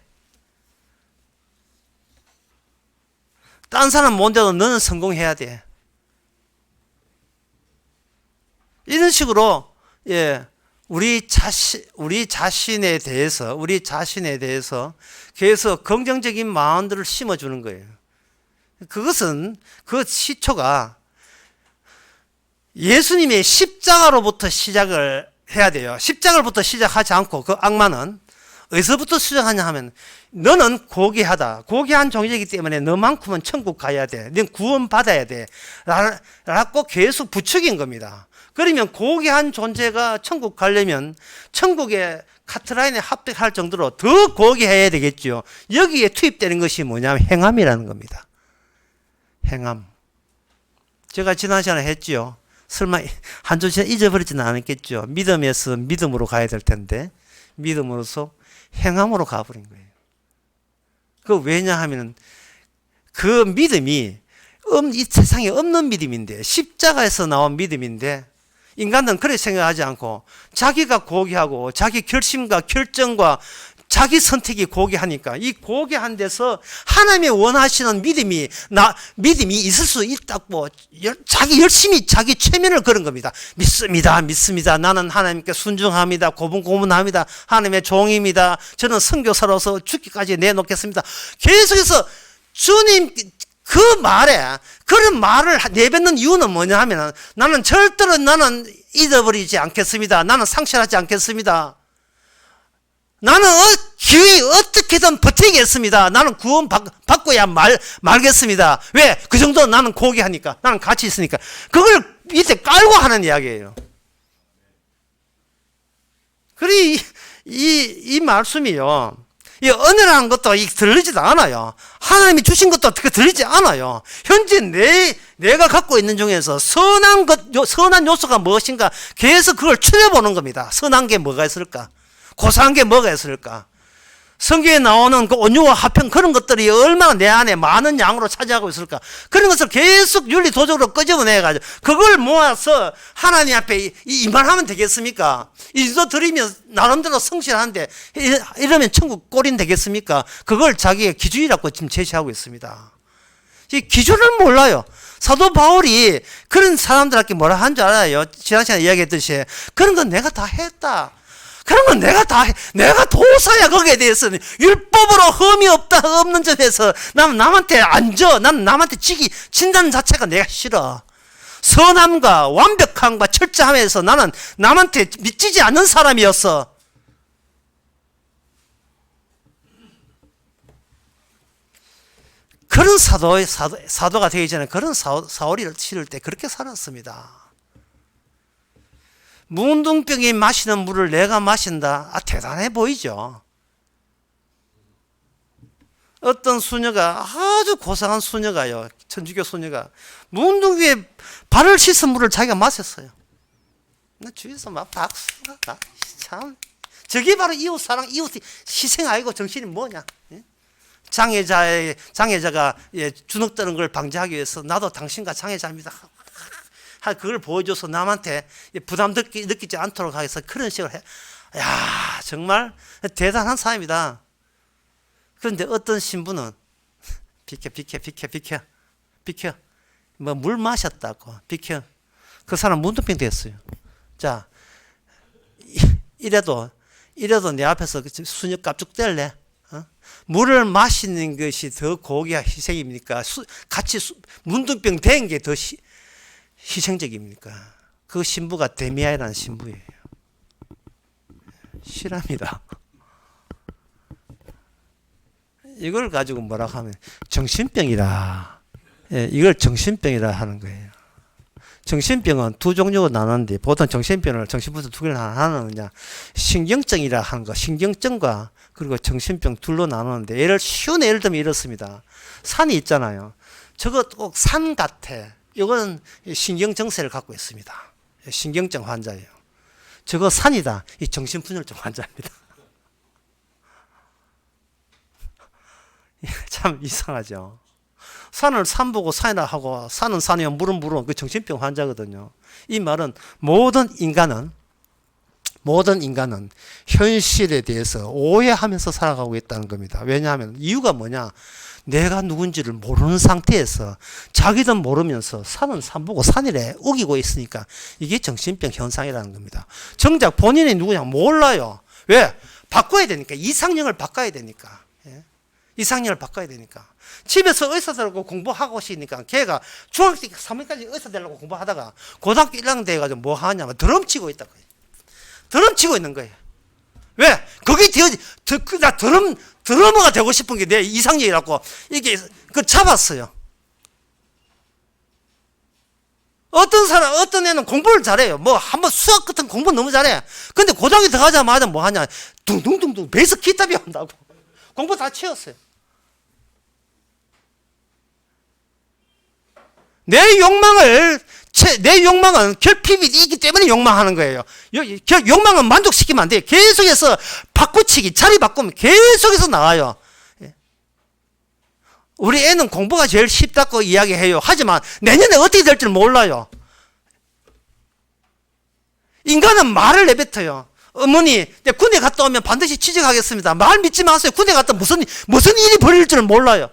딴 사람 못해도 너는 성공해야 돼. 이런 식으로 우리 자신에 대해서 계속 긍정적인 마음들을 심어주는 거예요. 그것은 그 시초가 예수님의 십자가로부터 시작을 해야 돼요. 십자가로부터 시작하지 않고 그 악마는 어디서부터 시작하냐 하면 너는 고귀하다. 고귀한 존재이기 때문에 너만큼은 천국 가야 돼. 넌 구원 받아야 돼. 라고 계속 부추긴 겁니다. 그러면 고귀한 존재가 천국 가려면 천국의 카트라인에 합격할 정도로 더 고귀해야 되겠죠. 여기에 투입되는 것이 뭐냐면 행함이라는 겁니다. 행함. 제가 지난 시간에 했죠. 설마 한 주 지나 잊어버리지는 않았겠죠. 믿음에서 믿음으로 가야 될 텐데 믿음으로서 행함으로 가버린 거예요. 그 왜냐하면 그 믿음이 이 세상에 없는 믿음인데 십자가에서 나온 믿음인데 인간은 그렇게 생각하지 않고 자기가 고귀하고 자기 결심과 결정과 자기 선택이 고귀하니까 이 고귀한 데서 하나님의 원하시는 믿음이 있을 수 있다고 자기 열심히 자기 최면을 걸은 겁니다. 믿습니다. 나는 하나님께 순종합니다. 고분고분합니다. 하나님의 종입니다. 저는 선교사로서 죽기까지 내놓겠습니다. 계속해서 주님 그런 말을 내뱉는 이유는 뭐냐 하면 나는 절대로 잊어버리지 않겠습니다. 나는 상실하지 않겠습니다. 나는 기회 어떻게든 버티겠습니다. 나는 구원 받고야 말겠습니다. 왜? 그 정도 나는 고귀하니까. 나는 가치 있으니까. 그걸 밑에 깔고 하는 이야기예요. 그리 이 말씀이요. 이 은혜라는 것도 들리지도 않아요. 하나님이 주신 것도 들리지 않아요. 현재 내가 갖고 있는 중에서 선한 요소가 무엇인가 계속 그걸 추려보는 겁니다. 선한 게 뭐가 있을까? 고상한 게 뭐가 있을까? 성경에 나오는 그 온유와 화평 그런 것들이 얼마나 내 안에 많은 양으로 차지하고 있을까? 그런 것을 계속 윤리도적으로 끄집어내가지고 그걸 모아서 하나님 앞에 이만하면 되겠습니까? 이 정도 드리면 나름대로 성실한데 이러면 천국 꼴인 되겠습니까? 그걸 자기의 기준이라고 지금 제시하고 있습니다. 이 기준을 몰라요. 사도 바울이 그런 사람들한테 뭐라 한 줄 알아요? 지난 시간에 이야기했듯이 그런 건 내가 다 했다. 그런 건 내가 도사야. 거기에 대해서는 율법으로 흠이 없는 점에서 나는 남한테 나는 남한테 진다는 자체가 내가 싫어. 선함과 완벽함과 철저함에서 나는 남한테 미치지 않는 사람이었어. 그런 사도가 되기 전에 그런 사울이를 치를 때 그렇게 살았습니다. 문둥병이 마시는 물을 내가 마신다. 대단해 보이죠. 어떤 수녀가 아주 고상한 수녀가요. 천주교 수녀가 문둥병에 발을 씻은 물을 자기가 마셨어요. 주위에서 막 박수가 참 저게 바로 이웃사랑, 이웃 희생 아니고 정신이 뭐냐. 장애자가 주눅드는 걸 방지하기 위해서 나도 당신과 장애자입니다. 그걸 보여줘서 남한테 부담 느끼지 않도록 하겠어. 그런 식으로 해. 야, 정말 대단한 사람이다. 그런데 어떤 신부는 비켜. 뭐 물 마셨다고 비켜. 그 사람 문둥병 됐어요. 자, 이래도 내 앞에서 수녀 깝죽 뗄래? 물을 마시는 것이 더 고귀한 희생입니까? 같이 문둥병 된 게 더 희생적입니까? 그 신부가 데미아이라는 신부예요. 실합니다. 이걸 가지고 뭐라고 하면 정신병이라. 이걸 정신병이라 하는 거예요. 정신병은 두 종류로 나누는데 보통 정신병을 정신부터 두 개를 나누느냐 신경증이라 하는 거 신경증과 그리고 정신병 둘로 나누는데 쉬운 예를 들면 이렇습니다. 산이 있잖아요. 저거 꼭 산 같아. 이거는 신경증세를 갖고 있습니다. 신경증 환자예요. 저거 산이다. 이 정신분열증 환자입니다. 참 이상하죠. 산을 산 보고 산이라 하고 산은 산이면 물은 물은 그 정신병 환자거든요. 이 말은 모든 인간은 현실에 대해서 오해하면서 살아가고 있다는 겁니다. 왜냐하면 이유가 뭐냐? 내가 누군지를 모르는 상태에서 자기도 모르면서 산은 산 보고 산이래 우기고 있으니까 이게 정신병 현상이라는 겁니다. 정작 본인이 누구냐 몰라요. 왜? 바꿔야 되니까. 이상형을 바꿔야 되니까. 이상형을 바꿔야 되니까. 집에서 의사 되려고 공부하고 있으니까 걔가 중학교 3학년까지 의사 되려고 공부하다가 고등학교 1학년 돼가지고 뭐 하냐면 드럼 치고 있다고. 드럼 치고 있는 거예요. 왜? 그게 나 드러머가 되고 싶은 게 내 이상형이라고 이게 잡았어요. 어떤 애는 공부를 잘해요. 뭐 한번 수학 같은 공부 너무 잘해. 근데 고등학교 들어가자마자 뭐 하냐? 둥둥둥둥 베이스 기타 배운다고. 공부 다 치웠어요. 내 욕망은 결핍이 있기 때문에 욕망하는 거예요. 욕망은 만족시키면 안 돼요. 계속해서 바꾸치기, 자리 바꾸면 계속해서 나와요. 우리 애는 공부가 제일 쉽다고 이야기해요. 하지만 내년에 어떻게 될지 몰라요. 인간은 말을 내뱉어요. 어머니, 군대 갔다 오면 반드시 취직하겠습니다. 말 믿지 마세요. 군대 갔다 무슨 일이 벌일 줄 몰라요.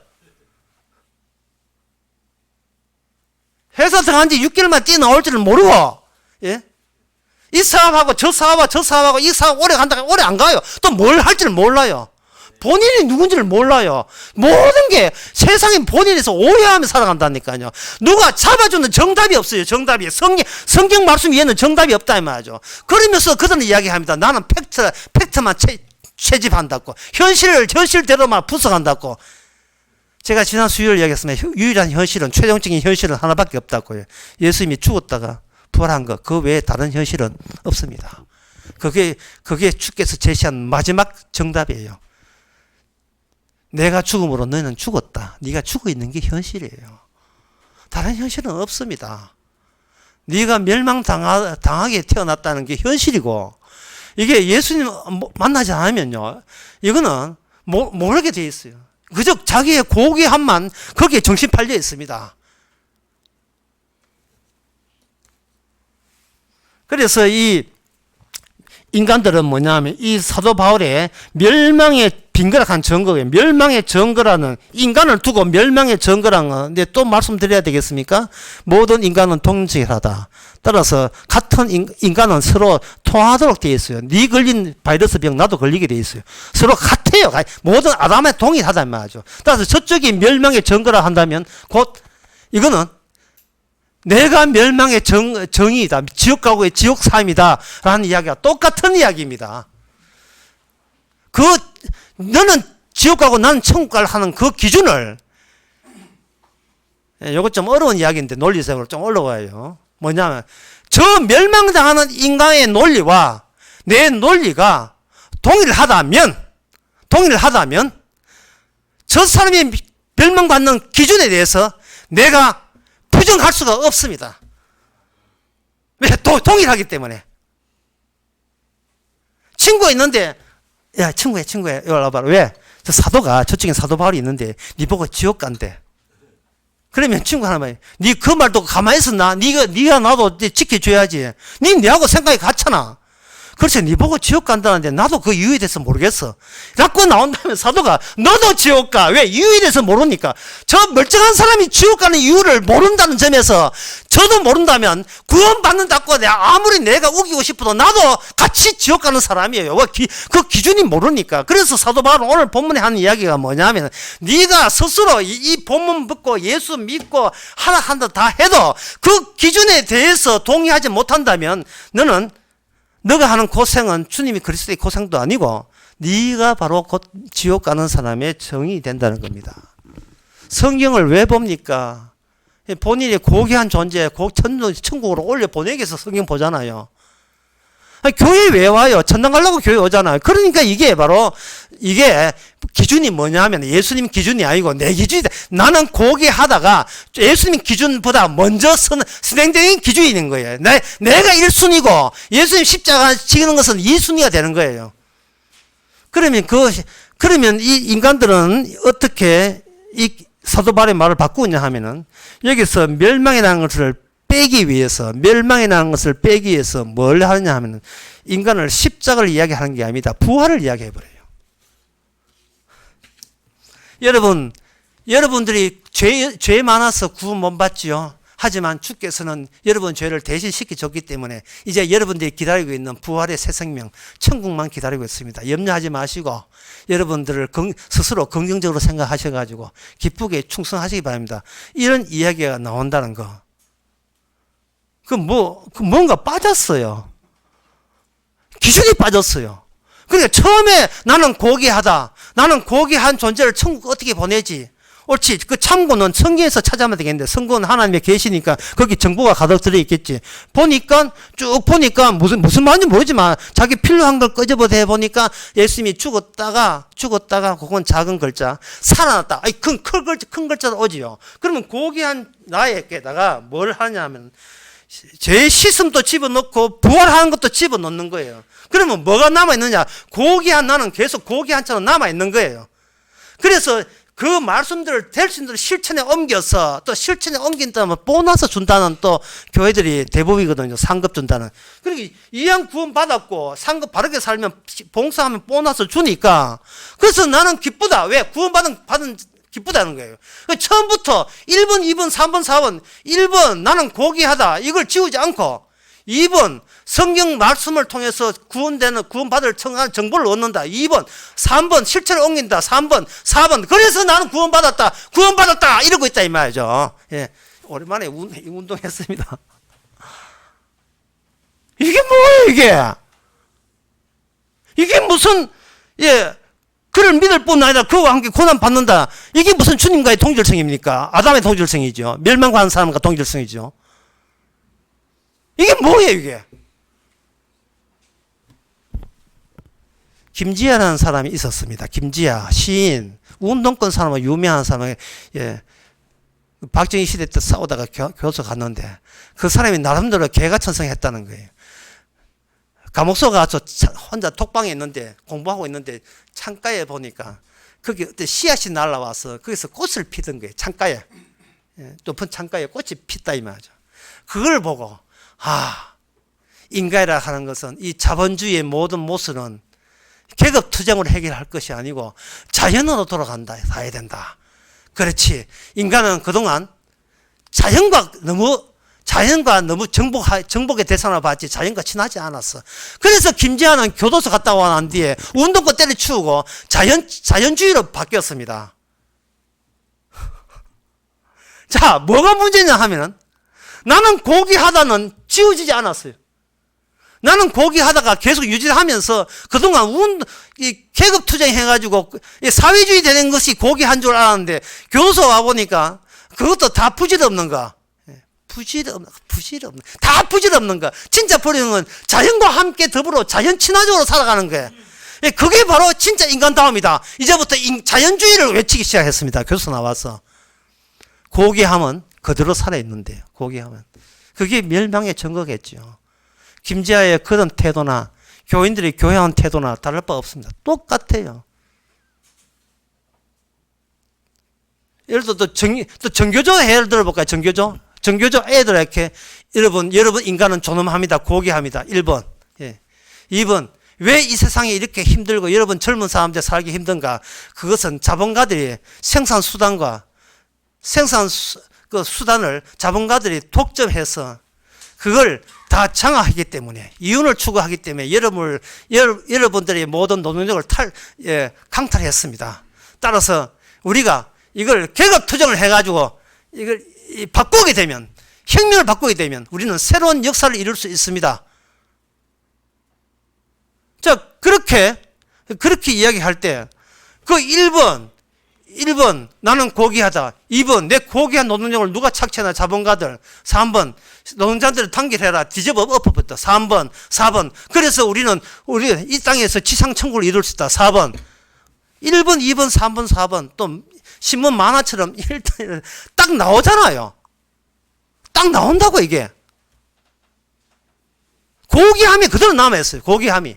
회사 들어간 지 6개월만 뛰어나올 줄을 모르고, 예? 이 사업하고 저 사업하고 이 사업 오래 간다가 오래 안 가요. 또 뭘 할 줄 몰라요. 본인이 누군지를 몰라요. 모든 게 세상에 본인에서 오해하며 살아간다니까요. 누가 잡아주는 정답이 없어요. 정답이. 성경 말씀 위에는 정답이 없다 이 말이죠. 그러면서 그들은 이야기합니다. 나는 팩트만 채집한다고. 현실대로만 분석한다고. 제가 지난 수요일 이야기했습니다. 유일한 현실은, 최종적인 현실은 하나밖에 없다고요. 예수님이 죽었다가 부활한 것, 그 외에 다른 현실은 없습니다. 그게 주께서 제시한 마지막 정답이에요. 내가 죽음으로 너희는 죽었다. 네가 죽어 있는 게 현실이에요. 다른 현실은 없습니다. 네가 멸망당하게 태어났다는 게 현실이고, 이게 예수님 만나지 않으면요, 이거는 모르게 돼 있어요. 그저 자기의 고귀함만 거기에 정신 팔려 있습니다. 그래서 이 인간들은 뭐냐면 이 사도 바울의 멸망의 빙그락한 증거예요. 멸망의 증거라는, 인간을 두고 멸망의 증거라는 건 또 말씀드려야 되겠습니까? 모든 인간은 동질하다. 따라서 같은 인간은 서로 통하도록 되어 있어요. 네 걸린 바이러스 병 나도 걸리게 되어 있어요. 서로 같아요. 모든 아담에 동일하단 말이죠. 따라서 저쪽이 멸망의 증거라 한다면 곧 이거는 내가 멸망의 정의이다. 지옥 가고의 지옥 삶이다. 라는 이야기가 똑같은 이야기입니다. 너는 지옥 가고 나는 천국 갈 하는 그 기준을, 이것 좀 어려운 이야기인데 논리적으로 좀 어려워요. 뭐냐면, 저 멸망당하는 인간의 논리와 내 논리가 동일하다면, 저 사람이 멸망받는 기준에 대해서 내가 부정할 수가 없습니다. 왜? 동일하기 때문에. 친구가 있는데, 야, 친구야, 여기 와봐라. 왜? 저 사도가, 저쪽에 사도 바울이 있는데, 니 보고 지옥 간대. 그러면 친구 하나 말이야. 니 그 말 듣고 가만히 있었나? 니가 나도 지켜줘야지. 니 내하고 생각이 같잖아. 그렇지, 니 보고 지옥 간다는데 나도 그 이유에 대해서 모르겠어. 라고 나온다면 사도가 너도 지옥 가. 왜? 이유에 대해서 모르니까. 저 멀쩡한 사람이 지옥 가는 이유를 모른다는 점에서 저도 모른다면 구원받는다고 아무리 내가 우기고 싶어도 나도 같이 지옥 가는 사람이에요. 그 기준이 모르니까. 그래서 사도 바울은 오늘 본문에 하는 이야기가 뭐냐면, 네가 스스로 이 본문 듣고 예수 믿고 하나 한다 다 해도 그 기준에 대해서 동의하지 못한다면 너가 하는 고생은 주님이 그리스도의 고생도 아니고 네가 바로 곧 지옥 가는 사람의 정이 된다는 겁니다. 성경을 왜 봅니까? 본인이 고귀한 존재, 천국으로 올려 보내기 위해서 성경 보잖아요. 아니, 교회 왜 와요? 천당 가려고 교회 오잖아요. 그러니까 이게 바로, 이게 기준이 뭐냐면 예수님 기준이 아니고 내 기준이다. 나는 고귀하다가 예수님 기준보다 먼저 선행된 기준이 있는 거예요. 내가 1순위고 예수님 십자가 지는 것은 2순위가 되는 거예요. 그러면 이 인간들은 어떻게 이 사도 바울의 말을 바꾸냐 하면은 여기서 멸망이라는 것을 빼기 위해서 뭘 하느냐 하면은 인간을 십자가를 이야기하는 게 아닙니다. 부활을 이야기해버려요. 여러분들이 죄 많아서 구원 못 받지요. 하지만 주께서는 여러분 죄를 대신 시켜줬기 때문에 이제 여러분들이 기다리고 있는 부활의 새 생명, 천국만 기다리고 있습니다. 염려하지 마시고 여러분들을 스스로 긍정적으로 생각하셔가지고 기쁘게 충성하시기 바랍니다. 이런 이야기가 나온다는 거. 뭔가 빠졌어요. 기준이 빠졌어요. 그러니까 처음에 나는 고귀하다. 나는 고귀한 존재를 천국 어떻게 보내지? 옳지. 그 참고는 성경에서 찾아면 되겠는데, 성경은 하나님의 계시니까 거기 정보가 가득 들어있겠지. 쭉 보니까 무슨 말인지 모르지만 자기 필요한 걸 끄집어내 보니까 예수님이 죽었다가 그건 작은 글자, 살아났다. 아니, 큰 글자로 오지요. 그러면 고귀한 나에게다가 뭘 하냐면, 죄의 씻음도 집어넣고 부활하는 것도 집어넣는 거예요. 그러면 뭐가 남아있느냐? 나는 계속 고귀한 처럼 남아있는 거예요. 그래서 그 말씀들을 될 수 있는 실천에 옮겨서 또 실천에 옮긴다면 보너스 준다는 또 교회들이 대부분이거든요. 상급 준다는. 그러니까 이왕 구원 받았고 상급 바르게 살면 봉사하면 보너스 주니까 그래서 나는 기쁘다. 왜? 구원 받은 기쁘다는 거예요. 처음부터 1번, 2번, 3번, 4번 1번 나는 고귀하다. 이걸 지우지 않고 2번 성경 말씀을 통해서 구원받을 정보를 얻는다. 2번, 3번 실천을 옮긴다. 3번, 4번 그래서 나는 구원받았다 이러고 있다 이 말이죠. 예, 오랜만에 운동했습니다. 이게 뭐예요 이게 무슨 그를 믿을 뿐 아니라 그와 함께 고난 받는다. 이게 무슨 주님과의 동질성입니까? 아담의 동질성이죠. 멸망하는 사람과 동질성이죠. 이게 뭐예요 이게? 김지아라는 사람이 있었습니다. 김지아 시인, 운동권 사람은 유명한 사람이 박정희 시대 때 싸우다가 교수 갔는데 그 사람이 나름대로 개가천성했다는 거예요. 감옥소 가서 혼자 독방에 있는데 공부하고 있는데 창가에 보니까 거기 씨앗이 날라와서 거기서 꽃을 피던 거예요. 창가에 높은 창가에 꽃이 폈다 이 말이죠. 그걸 보고 인간이라 하는 것은 이 자본주의의 모든 모순은 계급 투쟁으로 해결할 것이 아니고 자연으로 돌아간다 해야 된다. 그렇지. 인간은 그동안 자연과 너무 정복의 대상을 받지 자연과 친하지 않았어. 그래서 김지아는 교도소 갔다 난 뒤에 운동권 때려치우고 자연주의로 바뀌었습니다. 자, 뭐가 문제냐 하면은 나는 고귀하다는 지워지지 않았어요. 나는 고귀하다가 계속 유지하면서 그동안 계급 투쟁해가지고 사회주의 되는 것이 고귀한 줄 알았는데 교도소 와보니까 그것도 다 부질없는가? 다 부질없는가? 진짜 버리는 건 자연과 함께 더불어 자연 친화적으로 살아가는 거예요. 그게 바로 진짜 인간다움이다. 이제부터 자연주의를 외치기 시작했습니다. 교도소 나와서. 고귀함은 그대로 살아있는데요. 고귀함은. 그게 멸망의 증거겠죠. 김지아의 그런 태도나 교인들이 교회한 태도나 다를 바 없습니다. 똑같아요. 예를 들어 또 정교조 예를 들어볼까요? 정교조 애들에게 여러분 인간은 존엄합니다. 고귀합니다. 1번. 2번. 왜 이 세상이 이렇게 힘들고 여러분 젊은 사람들 살기 힘든가? 그것은 자본가들이 생산수단을 자본가들이 독점해서 그걸 다 장악하기 때문에 이윤을 추구하기 때문에 여러분들의 모든 노동력을 강탈했습니다. 따라서 우리가 이걸 계급 투쟁을 해가지고 이걸 바꾸게 되면 혁명을 바꾸게 되면 우리는 새로운 역사를 이룰 수 있습니다. 자, 그렇게 이야기할 때 그 1번 1번 나는 고귀하다. 2번 내 고귀한 노동력을 누가 착취하나 자본가들. 3번 노동자들을 단결해라. 뒤집어 엎어버렸다. 3번 4번 그래서 우리는 이 땅에서 지상천국을 이룰 수 있다. 4번 1번 2번 3번 4번 또 신문 만화처럼 일단 딱 나오잖아요. 딱 나온다고 이게. 고귀함이 그대로 남아있어요. 고귀함이.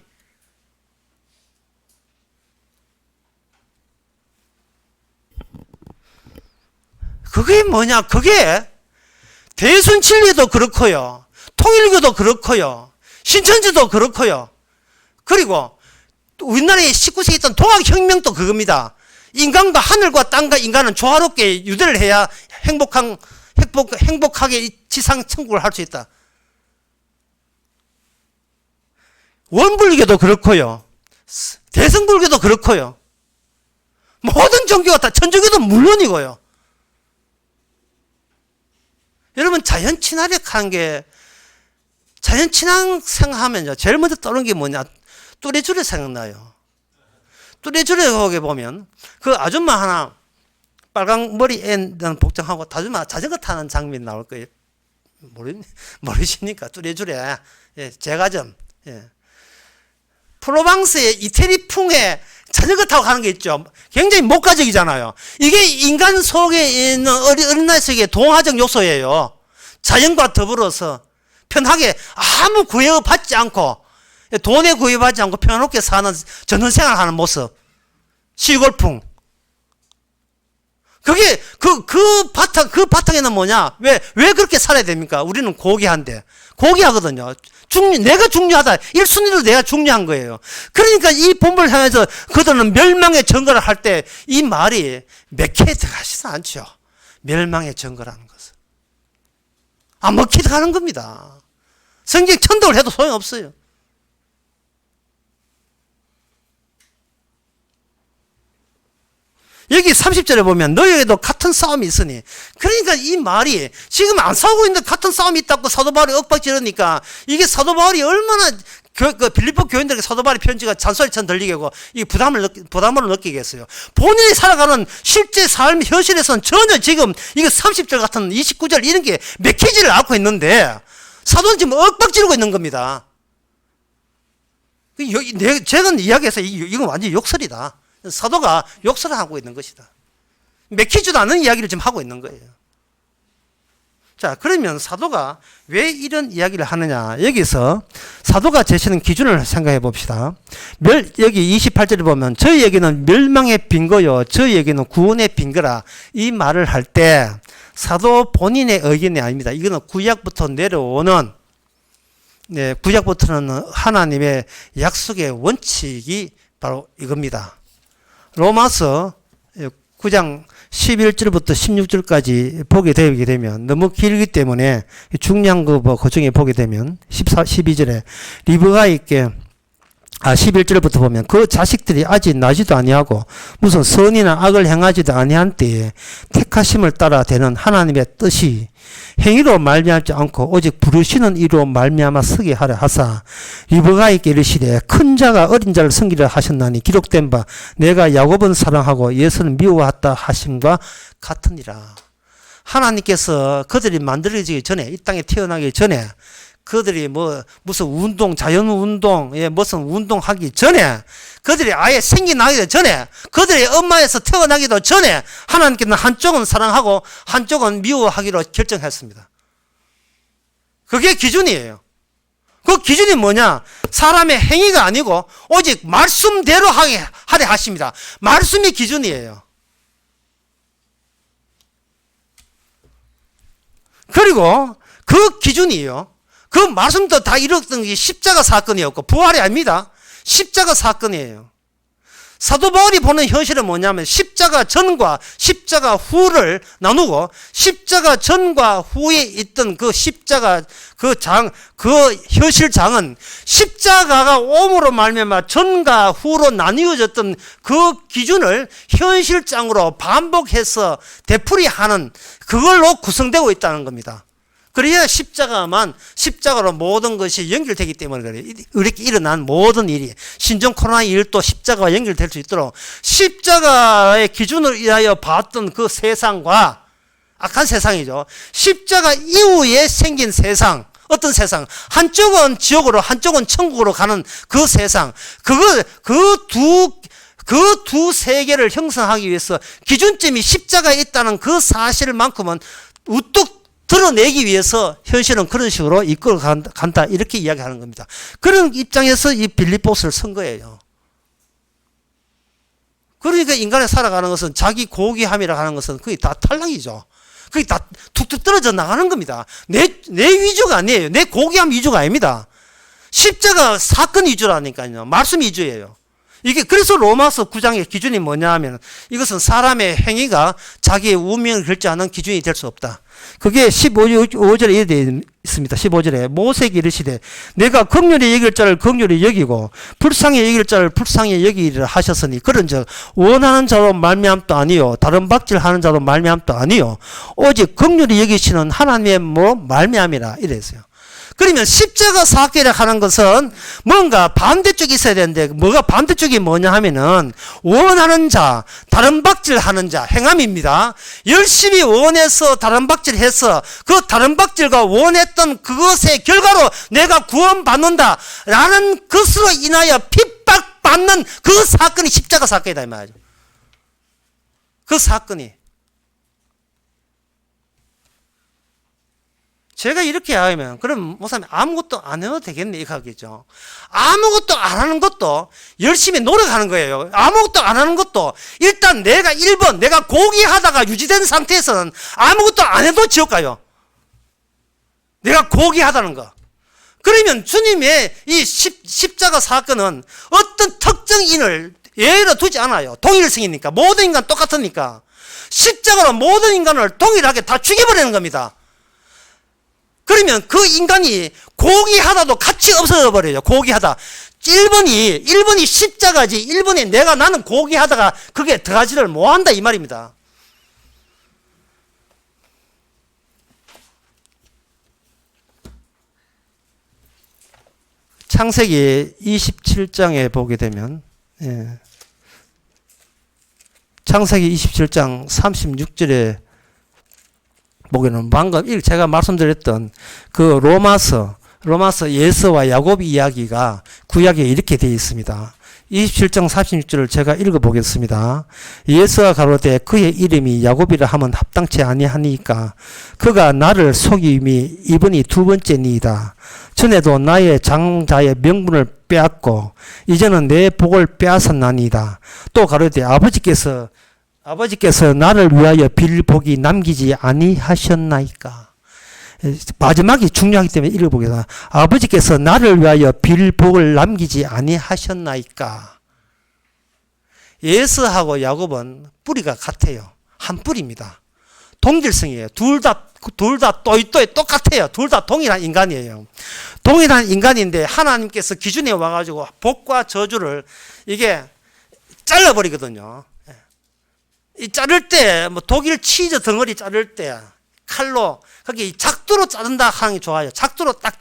그게 뭐냐? 그게 대순진리도 그렇고요. 통일교도 그렇고요. 신천지도 그렇고요. 그리고 우리나라에 19세기 있던 동학혁명도 그겁니다. 인간과 하늘과 땅과 인간은 조화롭게 유대를 해야 행복하게 지상 천국을 할 수 있다. 원불교도 그렇고요. 대승불교도 그렇고요. 모든 종교가 다 천주교도 물론이고요. 여러분 자연친화력 하는 게 자연친화 생각하면요. 제일 먼저 떠오르는 게 뭐냐. 뚜레쥬레 생각나요. 뚜레쥬레 거기 보면 그 아줌마 하나 빨강 머리 애는 복장하고 아줌마 자전거 타는 장면 나올 거예요. 모르십니까? 뚜레쥬레. 예, 제과점. 예. 프로방스의 이태리풍에 자전거 타고 가는 게 있죠. 굉장히 목가적이잖아요. 이게 인간 속에 있는 어린 나이 속의 동화적 요소예요. 자연과 더불어서 편하게 아무 구애받지 않고 돈에 구애받지 않고 평화롭게 사는 전원생활하는 모습. 시골풍. 그게 그 바탕에는 뭐냐? 왜 그렇게 살아야 됩니까? 우리는 고귀한데. 고귀하거든요. 내가 중요하다. 1순위로 내가 중요한 거예요. 그러니까 이 본문을 향해서 그들은 멸망의 증거를 할 때 이 말이 맥혀에 들어가지도 않죠. 멸망의 증거라는 것은. 안 먹혀 들어가는 겁니다. 성경 천독을 해도 소용없어요. 여기 30절에 보면 너희에게도 같은 싸움이 있으니 그러니까 이 말이 지금 안 싸우고 있는데 같은 싸움이 있다고 사도 바울이 윽박지르니까 이게 사도 바울이 얼마나 그 빌립보 교인들에게 사도 바울의 편지가 잔소리처럼 들리겠고 이 부담을 느끼겠어요. 본인이 살아가는 실제 삶 현실에서는 전혀 지금 이거 30절 같은 29절 이런 게 맥히지를 않고 있는데 사도는 지금 윽박지르고 있는 겁니다. 제가 이야기해서 이건 완전히 욕설이다. 사도가 욕설을 하고 있는 것이다. 맥히지도 않은 이야기를 지금 하고 있는 거예요. 자, 그러면 사도가 왜 이런 이야기를 하느냐. 여기서 사도가 제시하는 기준을 생각해 봅시다. 여기 28절에 보면 저희에게는 멸망의 빈거요 저희에게는 구원의 빈거라 이 말을 할 때 사도 본인의 의견이 아닙니다. 이거는 구약부터 내려오는 구약부터는 하나님의 약속의 원칙이 바로 이겁니다. 로마서 9장 11절부터 16절까지 보게 되게 되면 너무 길기 때문에 중요한 거 그 중에 보게 되면 12절에 리브가에게 11절부터 보면 그 자식들이 아직 나지도 아니하고 무슨 선이나 악을 행하지도 아니한 때에 택하심을 따라 되는 하나님의 뜻이 행위로 말미암지 않고 오직 부르시는 이로 말미암아 서게 하려 하사 리브가에게 이르시되 큰 자가 어린 자를 섬기려 하셨나니 기록된 바 내가 야곱은 사랑하고 예수는 미워하다 하심과 같으니라. 하나님께서 그들이 만들어지기 전에 이 땅에 태어나기 전에 그들이 무슨 운동, 자연운동, 무슨 운동하기 전에, 그들이 아예 생겨나기도 전에, 그들이 엄마에서 태어나기도 전에, 하나님께는 한쪽은 사랑하고, 한쪽은 미워하기로 결정했습니다. 그게 기준이에요. 그 기준이 뭐냐? 사람의 행위가 아니고, 오직 말씀대로 하려 하십니다. 말씀이 기준이에요. 그리고 그 기준이에요. 그 말씀도 다 이뤘던 게 십자가 사건이었고 부활이 아닙니다. 십자가 사건이에요. 사도 바울이 보는 현실은 뭐냐면 십자가 전과 십자가 후를 나누고 십자가 전과 후에 있던 그 십자가 그 현실장은 십자가가 옴으로 말미암아 전과 후로 나뉘어졌던 그 기준을 현실장으로 반복해서 되풀이하는 그걸로 구성되고 있다는 겁니다. 그래야 십자가로 모든 것이 연결되기 때문에 그래요. 이렇게 일어난 모든 일이 신종 코로나 일도 십자가와 연결될 수 있도록 십자가의 기준을 위하여 봤던 그 세상과 악한 세상이죠. 십자가 이후에 생긴 세상, 어떤 세상, 한쪽은 지옥으로 한쪽은 천국으로 가는 그 세상, 그 두 세계를 형성하기 위해서 기준점이 십자가에 있다는 그 사실만큼은 우뚝 드러내기 위해서 현실은 그런 식으로 이끌어 간다 이렇게 이야기하는 겁니다. 그런 입장에서 이 빌립보스를 쓴 거예요. 그러니까 인간이 살아가는 것은 자기 고귀함이라 하는 것은 그게 다 탈락이죠. 그게 다 툭툭 떨어져 나가는 겁니다. 내 위주가 아니에요. 내 고귀함 위주가 아닙니다. 십자가 사건 위주라니까요. 말씀 위주예요. 이게 그래서 로마서 9장의 기준이 뭐냐 하면 이것은 사람의 행위가 자기의 운명을 결정하는 기준이 될 수 없다. 그게 15절에 이렇게 되어 있습니다. 15절에 모세에게 이르시되 내가 긍휼히 여길 자를 긍휼히 여기고 불쌍히 여길 자를 불쌍히 여기리라 하셨으니 그런즉 원하는 자로 말미암도 아니요 다른 박질하는 자로 말미암도 아니요 오직 긍휼히 여기시는 하나님의 말미암이라 이랬어요. 그러면 십자가 사건이라 하는 것은 뭔가 반대쪽이 있어야 되는데 뭐가 반대쪽이 뭐냐 하면은 원하는 자, 다른 박질하는 자, 행함입니다. 열심히 원해서 다른 박질해서 그 다른 박질과 원했던 그것의 결과로 내가 구원받는다 라는 것으로 인하여 핍박받는 그 사건이 십자가 사건이다 이 말이죠. 그 사건이. 제가 이렇게 하면 그럼 목사님 아무것도 안 해도 되겠네 이렇게 하겠죠. 아무것도 안 하는 것도 열심히 노력하는 거예요. 아무것도 안 하는 것도 일단 내가 1번 내가 고귀하다가 유지된 상태에서는 아무것도 안 해도 지옥 가요. 내가 고귀하다는 거. 그러면 주님의 이 십자가 사건은 어떤 특정인을 예외로 두지 않아요. 동일성이니까 모든 인간 똑같으니까 십자가로 모든 인간을 동일하게 다 죽여버리는 겁니다. 그러면 그 인간이 고귀하다도 같이 없어져 버려요. 고귀하다. 1번이 십자가지 1번이 나는 고귀하다가 그게 들어가지를 못한다 이 말입니다. 창세기 27장에 보게 되면 창세기 27장 36절에 보기는 방금 제가 말씀드렸던 그 로마서 예서와 야곱 이야기가 구약에 이렇게 되어 있습니다. 27장 36절을 제가 읽어보겠습니다. 예서가 가로되 그의 이름이 야곱이라 하면 합당치 아니하니까 그가 나를 속임이 이번이 두 번째니이다. 전에도 나의 장자의 명분을 빼앗고 이제는 내 복을 빼앗았나니이다. 또 가로되 아버지께서 나를 위하여 빌 복이 남기지 아니하셨나이까. 마지막이 중요하기 때문에 읽어보겠습니다. 아버지께서 나를 위하여 빌 복을 남기지 아니하셨나이까. 예서하고 야곱은 뿌리가 같아요. 한 뿌리입니다. 동질성이에요. 둘 다 또이또이 똑같아요. 둘 다 동일한 인간이에요. 동일한 인간인데 하나님께서 기준에 와가지고 복과 저주를 이게 잘라버리거든요. 이 자를 때, 독일 치즈 덩어리 자를 때, 칼로, 거기 작두로 자른다 하는 게 좋아요. 작두로 딱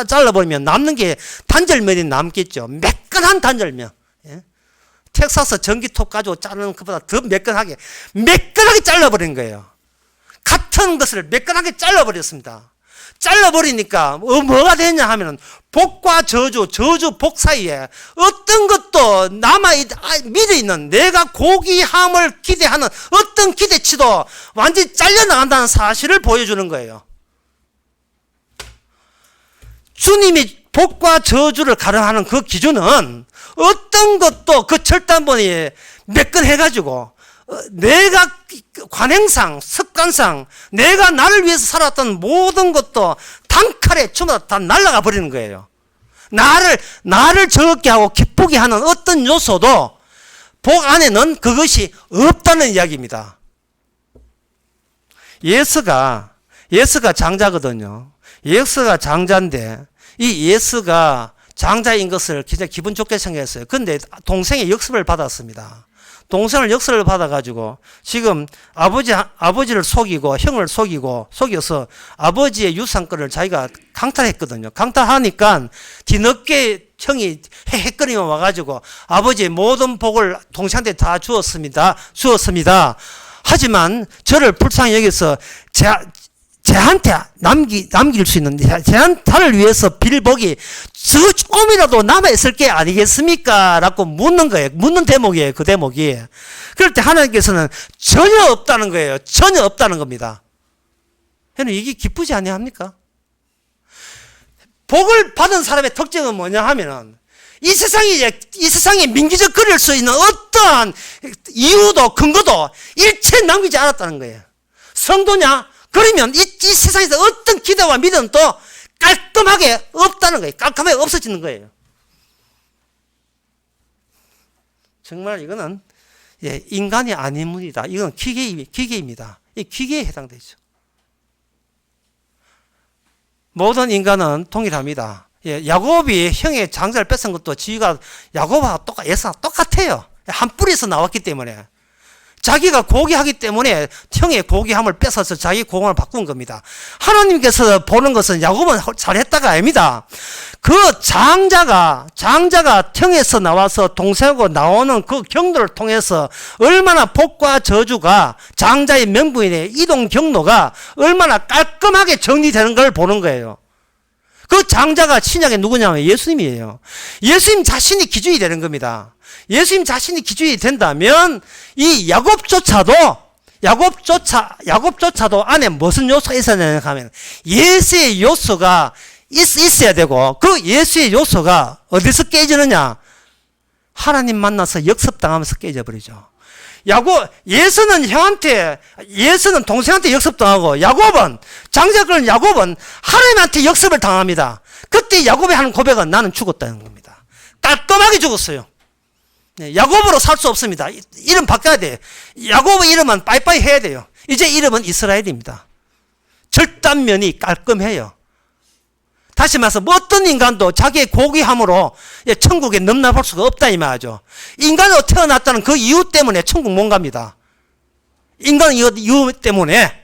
잘라버리면 남는 게 단절면이 남겠죠. 매끈한 단절면. 예? 텍사스 전기톱 가지고 자르는 것보다 더 매끈하게 잘라버린 거예요. 같은 것을 매끈하게 잘라버렸습니다. 잘라버리니까 뭐가 되냐 하면은 복과 저주 복 사이에 어떤 것도 미래 있는 내가 고귀함을 기대하는 어떤 기대치도 완전히 잘려나간다는 사실을 보여주는 거예요. 주님이 복과 저주를 가름하는 그 기준은 어떤 것도 그 절단본이 매끈해가지고 내가 관행상 습관상 내가 나를 위해서 살았던 모든 것도 단칼에 전부 다 날아가 버리는 거예요. 나를 즐겁게 하고 기쁘게 하는 어떤 요소도 복 안에는 그것이 없다는 이야기입니다. 예수가 장자거든요. 예수가 장자인데 이 예수가 장자인 것을 굉장히 기분 좋게 생각했어요. 그런데 동생의 역습을 받았습니다. 동생을 역설을 받아가지고 지금 아버지를 속이고 형을 속여서 아버지의 유산권을 자기가 강탈했거든요. 강탈하니까 뒤늦게 형이 헤헤거리며 와가지고 아버지의 모든 복을 동생한테 다 주었습니다. 하지만 저를 불쌍히 여기서 제한테 남길 수 있는, 제한타를 위해서 빌복이 저 조금이라도 남아있을 게 아니겠습니까? 라고 묻는 거예요. 묻는 대목이에요. 그 대목이. 그럴 때 하나님께서는 전혀 없다는 거예요. 전혀 없다는 겁니다. 여러분, 이게 기쁘지 아니합니까? 복을 받은 사람의 특징은 뭐냐 하면은, 이 세상에 민기적 거릴 수 있는 어떠한 이유도 근거도 일체 남기지 않았다는 거예요. 성도냐? 그러면 이 세상에서 어떤 기대와 믿음도 깔끔하게 없다는 거예요. 깔끔하게 없어지는 거예요. 정말 이거는 인간이 아닌 분이다. 이건 기계입니다. 이 기계에 해당되죠. 모든 인간은 동일합니다. 야곱이 형의 장자를 뺏은 것도 지가 야곱하고 예사가 똑같아요. 한 뿌리에서 나왔기 때문에. 자기가 고귀하기 때문에 형의 고귀함을 뺏어서 자기 고귀함을 바꾼 겁니다. 하나님께서 보는 것은 야곱은 잘했다가 아닙니다. 그 장자가 형에서 나와서 동생하고 나오는 그 경로를 통해서 얼마나 복과 저주가 장자의 명부인의 이동 경로가 얼마나 깔끔하게 정리되는 걸 보는 거예요. 그 장자가 신약에 누구냐면 예수님이에요. 예수님 자신이 기준이 되는 겁니다. 예수님 자신이 기준이 된다면 이 야곱조차도 안에 무슨 요소가 있어야 되냐 하면 예수의 요소가 있어야 되고, 그 예수의 요소가 어디서 깨지느냐? 하나님 만나서 역습당하면서 깨져버리죠. 예수는 동생한테 역습당하고, 장자는 야곱은 하나님한테 역습을 당합니다. 그때 야곱이 하는 고백은 나는 죽었다는 겁니다. 깔끔하게 죽었어요. 야곱으로 살 수 없습니다. 이름 바꿔야 돼요. 야곱의 이름은 빠이빠이 해야 돼요. 이제 이름은 이스라엘입니다. 절단면이 깔끔해요. 다시 말해서 어떤 인간도 자기의 고귀함으로 천국에 넘나볼 수가 없다 이 말이죠. 인간으로 태어났다는 그 이유 때문에 천국 못 갑니다. 인간 이유 때문에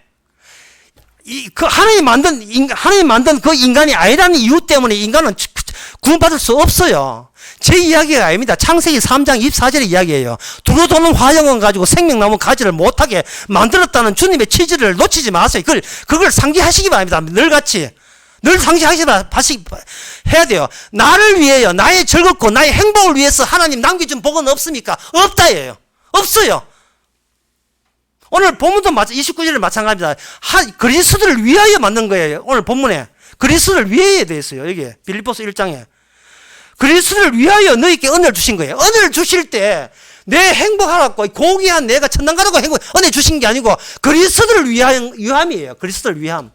하나님 만든 그 인간이 아니라는 이유 때문에 인간은 구원받을 수 없어요. 제 이야기가 아닙니다. 창세기 3장 24절의 이야기예요. 두루 도는 화형을 가지고 생명나무 가지를 못하게 만들었다는 주님의 취지를 놓치지 마세요. 그걸 상기하시기 바랍니다. 늘 해야 돼요. 나를 위해요. 나의 즐겁고 나의 행복을 위해서 하나님 남겨준 복은 없습니까? 없다예요. 없어요. 오늘 본문도 29절에 마찬가지입니다. 그리스도를 위하여 만든 거예요. 오늘 본문에 그리스도를 위하여 되어 있어요. 여기 빌립보서 1장에 그리스도를 위하여 너희에게 은혜를 주신 거예요. 은혜를 주실 때 내 행복하라고 고귀한 내가 천당 가라고 은혜 주신 게 아니고 그리스도를 위함이에요. 그리스도를 위함.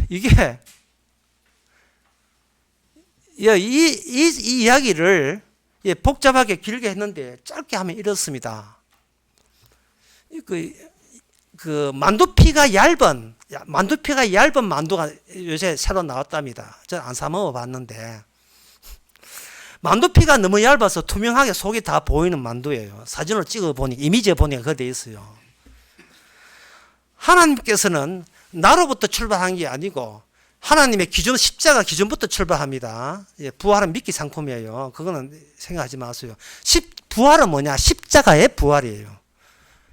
이게 이 이야기를 복잡하게 길게 했는데 짧게 하면 이렇습니다. 만두피가 얇은 만두가 요새 새로 나왔답니다. 저는 안 사 먹어봤는데 만두피가 너무 얇아서 투명하게 속이 다 보이는 만두예요. 사진을 찍어보니 이미지에 보니까 그거 돼 있어요. 하나님께서는 나로부터 출발한 게 아니고 하나님의 기준, 십자가 기준부터 출발합니다. 부활은 미끼 상품이에요. 그거는 생각하지 마세요. 부활은 뭐냐? 십자가의 부활이에요.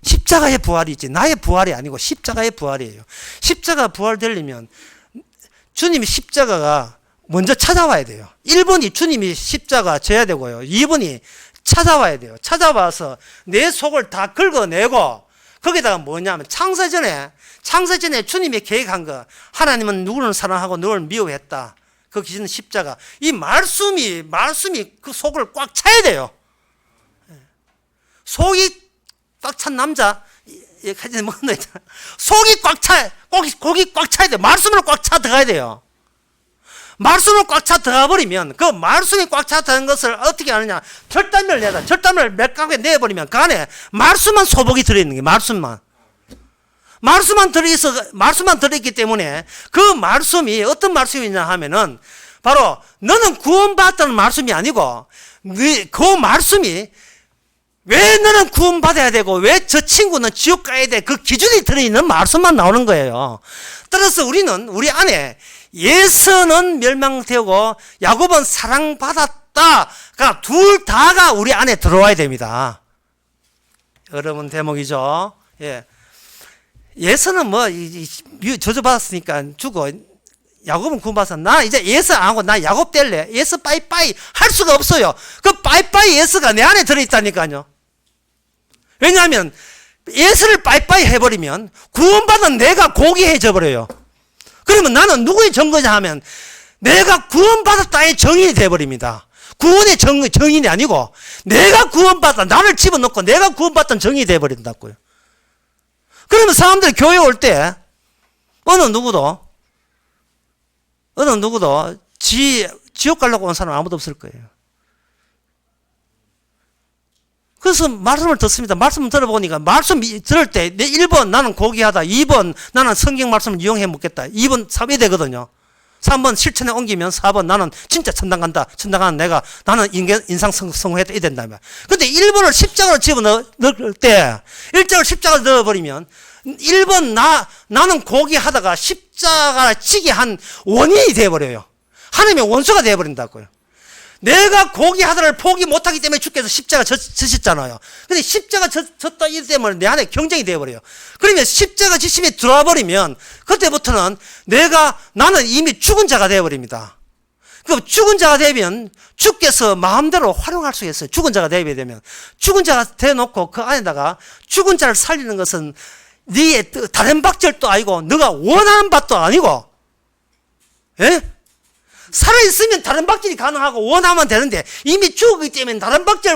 십자가의 부활이지 나의 부활이 아니고 십자가의 부활이에요. 십자가 부활되려면 주님이 십자가가 먼저 찾아와야 돼요. 1번이 주님이 십자가 져야 되고요. 2번이 찾아와야 돼요. 찾아와서 내 속을 다 긁어내고 거기다가 뭐냐면 창세전에 주님이 계획한 거, 하나님은 누구를 사랑하고 누구를 미워했다. 그 기준 십자가. 이 말씀이 그 속을 꽉 차야 돼요. 속이 꽉 찬 남자, 속이 꽉 차야, kok이 꽉 차야 돼요. 말씀으로 꽉 차 들어가야 돼요. 말씀으로 꽉 차 들어가 버리면 그 말씀이 꽉 차 들어간 것을 어떻게 하느냐? 절단면을 몇 가게 내버리면 그 안에 말씀만 소복이 들어있는 게 말씀만. 말씀만 들어있기 때문에 그 말씀이 어떤 말씀이냐 하면은 바로 너는 구원받았다는 말씀이 아니고 그 말씀이 왜 너는 구원받아야 되고 왜 저 친구는 지옥 가야 돼 그 기준이 들어있는 말씀만 나오는 거예요. 따라서 우리 안에 예서는 멸망되고 야곱은 사랑받았다가 둘 다가 우리 안에 들어와야 됩니다. 여러분 대목이죠. 예. 예서는 저주받았으니까 죽어. 야곱은 구원받았어. 나 이제 예서 안 하고 나 야곱 될래. 예서 빠이빠이 할 수가 없어요. 그 빠이빠이 예서가 내 안에 들어있다니까요. 왜냐하면 예서를 빠이빠이 해버리면 구원받은 내가 고귀해져 버려요. 그러면 나는 누구의 증거냐 하면 내가 구원받았다의 정인이 되어버립니다. 구원의 정인이 아니고 내가 구원받았다. 나를 집어넣고 내가 구원받았던 정인이 되어버린다고요. 그러면 사람들이 교회 올 때 어느 누구도 지옥 가려고 온 사람 아무도 없을 거예요. 그래서 말씀을 듣습니다. 말씀을 들어보니까 말씀 들을 때 내 1번 나는 고귀하다. 2번 나는 성경 말씀을 이용해 먹겠다. 2번 3이 되거든요. 3번 실천에 옮기면 4번 나는 진짜 천당 간다. 천당 가는 내가 나는 인상 성공했다. 이 된다. 근데 1번을 십자가로 집어넣을 때 1장을 십자가로 넣어버리면 1번 나는 고귀하다가 십자가 지게 한 원인이 되어버려요. 하나님의 원수가 되어버린다고요. 내가 고귀하다를 포기 못하기 때문에 주께서 십자가 지셨잖아요. 근데 십자가 졌다 이 때문에 내 안에 경쟁이 되어버려요. 그러면 십자가 지심이 들어와 버리면 그때부터는 나는 이미 죽은 자가 되어버립니다. 그 죽은 자가 되면 주께서 마음대로 활용할 수 있어요. 죽은 자가 되면 죽은 자가 되어놓고 그 안에다가 죽은 자를 살리는 것은 네의 다른 박절도 아니고 너가 원하는 바도 아니고, 예? 살아있으면 다른 박질이 가능하고 원하면 되는데 이미 죽었기 때문에 다른 박질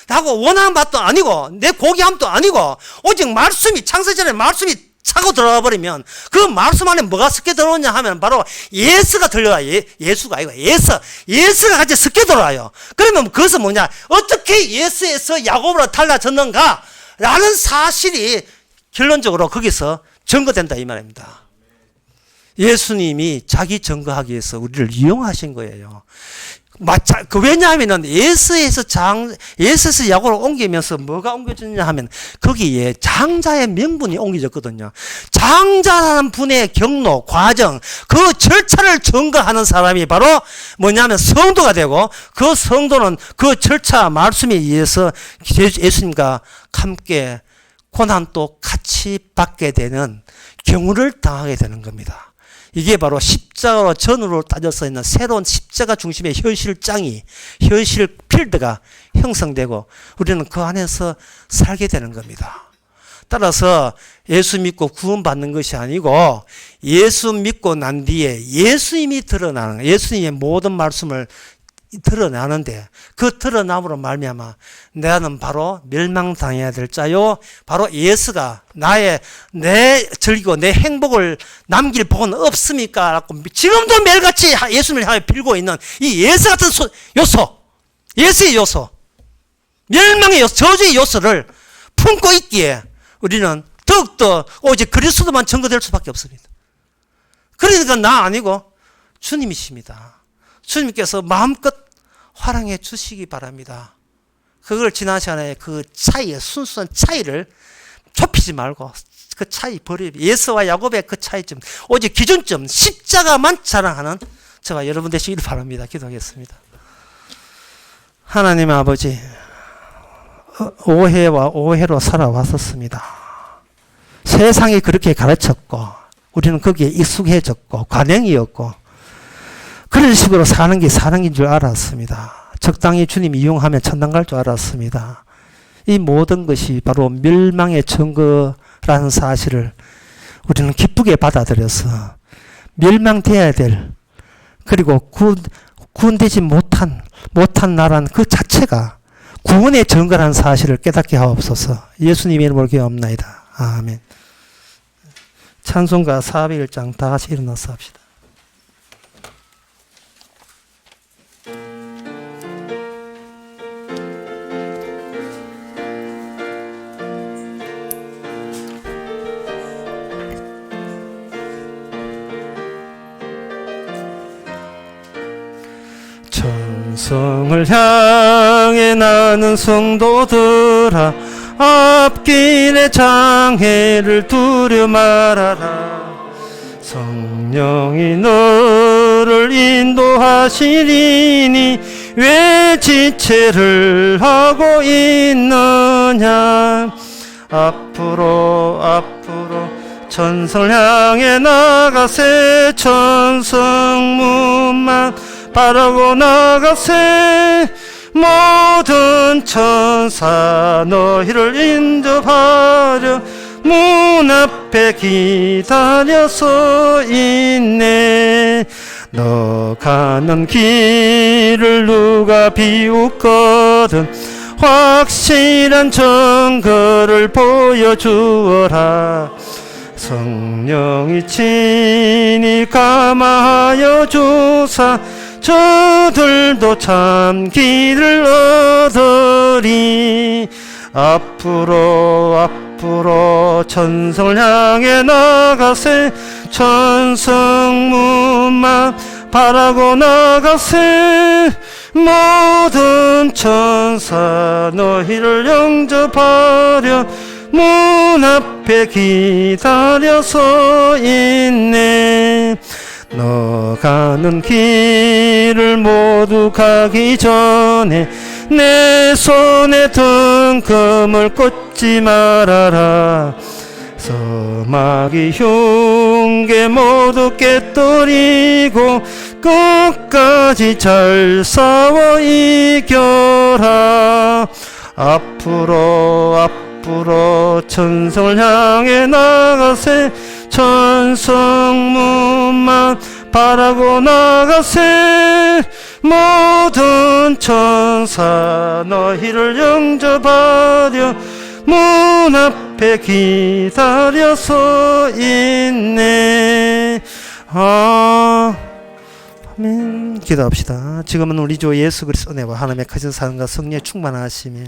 하고 원하는 바도 아니고 내 고귀함도 아니고 오직 말씀이 창세전에 말씀이 차고 들어가 버리면 그 말씀 안에 뭐가 섞여 들어오냐 하면 바로 예수가 들려와요. 예수가 아니고 예수가 같이 섞여 들어와요. 그러면 그것은 뭐냐, 어떻게 예수에서 야곱으로 달라졌는가 라는 사실이 결론적으로 거기서 증거된다 이 말입니다. 예수님이 자기 증거하기 위해서 우리를 이용하신 거예요. 왜냐하면 예수에서 야곱으로 옮기면서 뭐가 옮겨졌냐 하면 거기에 장자의 명분이 옮겨졌거든요. 장자라는 분의 경로, 과정, 그 절차를 증거하는 사람이 바로 뭐냐면 성도가 되고, 그 성도는 그 절차 말씀에 의해서 예수님과 함께 고난도 같이 받게 되는 경우를 당하게 되는 겁니다. 이게 바로 십자가로 전으로 따져서 있는 새로운 십자가 중심의 현실 필드가 형성되고 우리는 그 안에서 살게 되는 겁니다. 따라서 예수 믿고 구원받는 것이 아니고 예수 믿고 난 뒤에 예수님이 드러나는, 예수님의 모든 말씀을 드러나는데 그 드러남으로 말미암아 나는 바로 멸망당해야 될 자요, 바로 예수가 내 즐기고 내 행복을 남길 복은 없습니까? 라고 지금도 매일같이 예수님을 향해 빌고 있는 이 예수 같은 요소, 예수의 요소, 멸망의 요소, 저주의 요소를 품고 있기에 우리는 더욱더 오직 그리스도만 증거될 수밖에 없습니다. 그러니까 나 아니고 주님이십니다. 주님께서 마음껏 활용해 주시기 바랍니다. 그걸 지난 시간에 그 차이의 순수한 차이를 좁히지 말고 그 차이 예수와 야곱의 그 차이점, 오직 기준점 십자가만 자랑하는 저와 여러분 되시길 바랍니다. 기도하겠습니다. 하나님 아버지, 오해와 오해로 살아왔었습니다. 세상이 그렇게 가르쳤고 우리는 거기에 익숙해졌고 관행이었고 그런 식으로 사는 게 사랑인 줄 알았습니다. 적당히 주님 이용하면 천당 갈 줄 알았습니다. 이 모든 것이 바로 멸망의 증거라는 사실을 우리는 기쁘게 받아들여서 멸망돼야 될, 그리고 구원되지 못한 나라는 그 자체가 구원의 증거라는 사실을 깨닫게 하옵소서. 예수님의 이름으로 기도합나이다. 아멘. 찬송가 401장 다 같이 일어나서 합시다. 성을 향해 나는 성도들아 앞길의 장애를 두려 말아라. 성령이 너를 인도하시리니 왜 지체를 하고 있느냐. 앞으로 천성을 향해 나가세. 천성문만 바라고 나가세. 모든 천사 너희를 인접하려 문 앞에 기다려서 있네. 너 가는 길을 누가 비웃거든 확실한 증거를 보여주어라. 성령이 친히 감화하여 주사 저들도 참 길을 얻으리. 앞으로 천성을 향해 나가세. 천성문만 바라고 나가세. 모든 천사 너희를 영접하려 문 앞에 기다려서 있네. 너 가는 길을 모두 가기 전에 내 손에 등금을 꽂지 말아라. 서막이 흉계 모두 깨뜨리고 끝까지 잘 싸워 이겨라. 앞으로 천성을 향해 나가세. 천성문만 바라고 나가세. 모든 천사 너희를 영접하려 문 앞에 기다려서 있네. 아멘. 기도합시다. 지금은 우리 주 예수 그리스도 은혜와 하나님의 크신 사랑과 성령의 충만하심에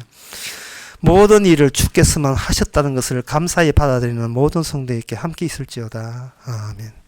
모든 일을 주께서만 하셨다는 것을 감사히 받아들이는 모든 성도에게 함께 있을지어다. 아멘.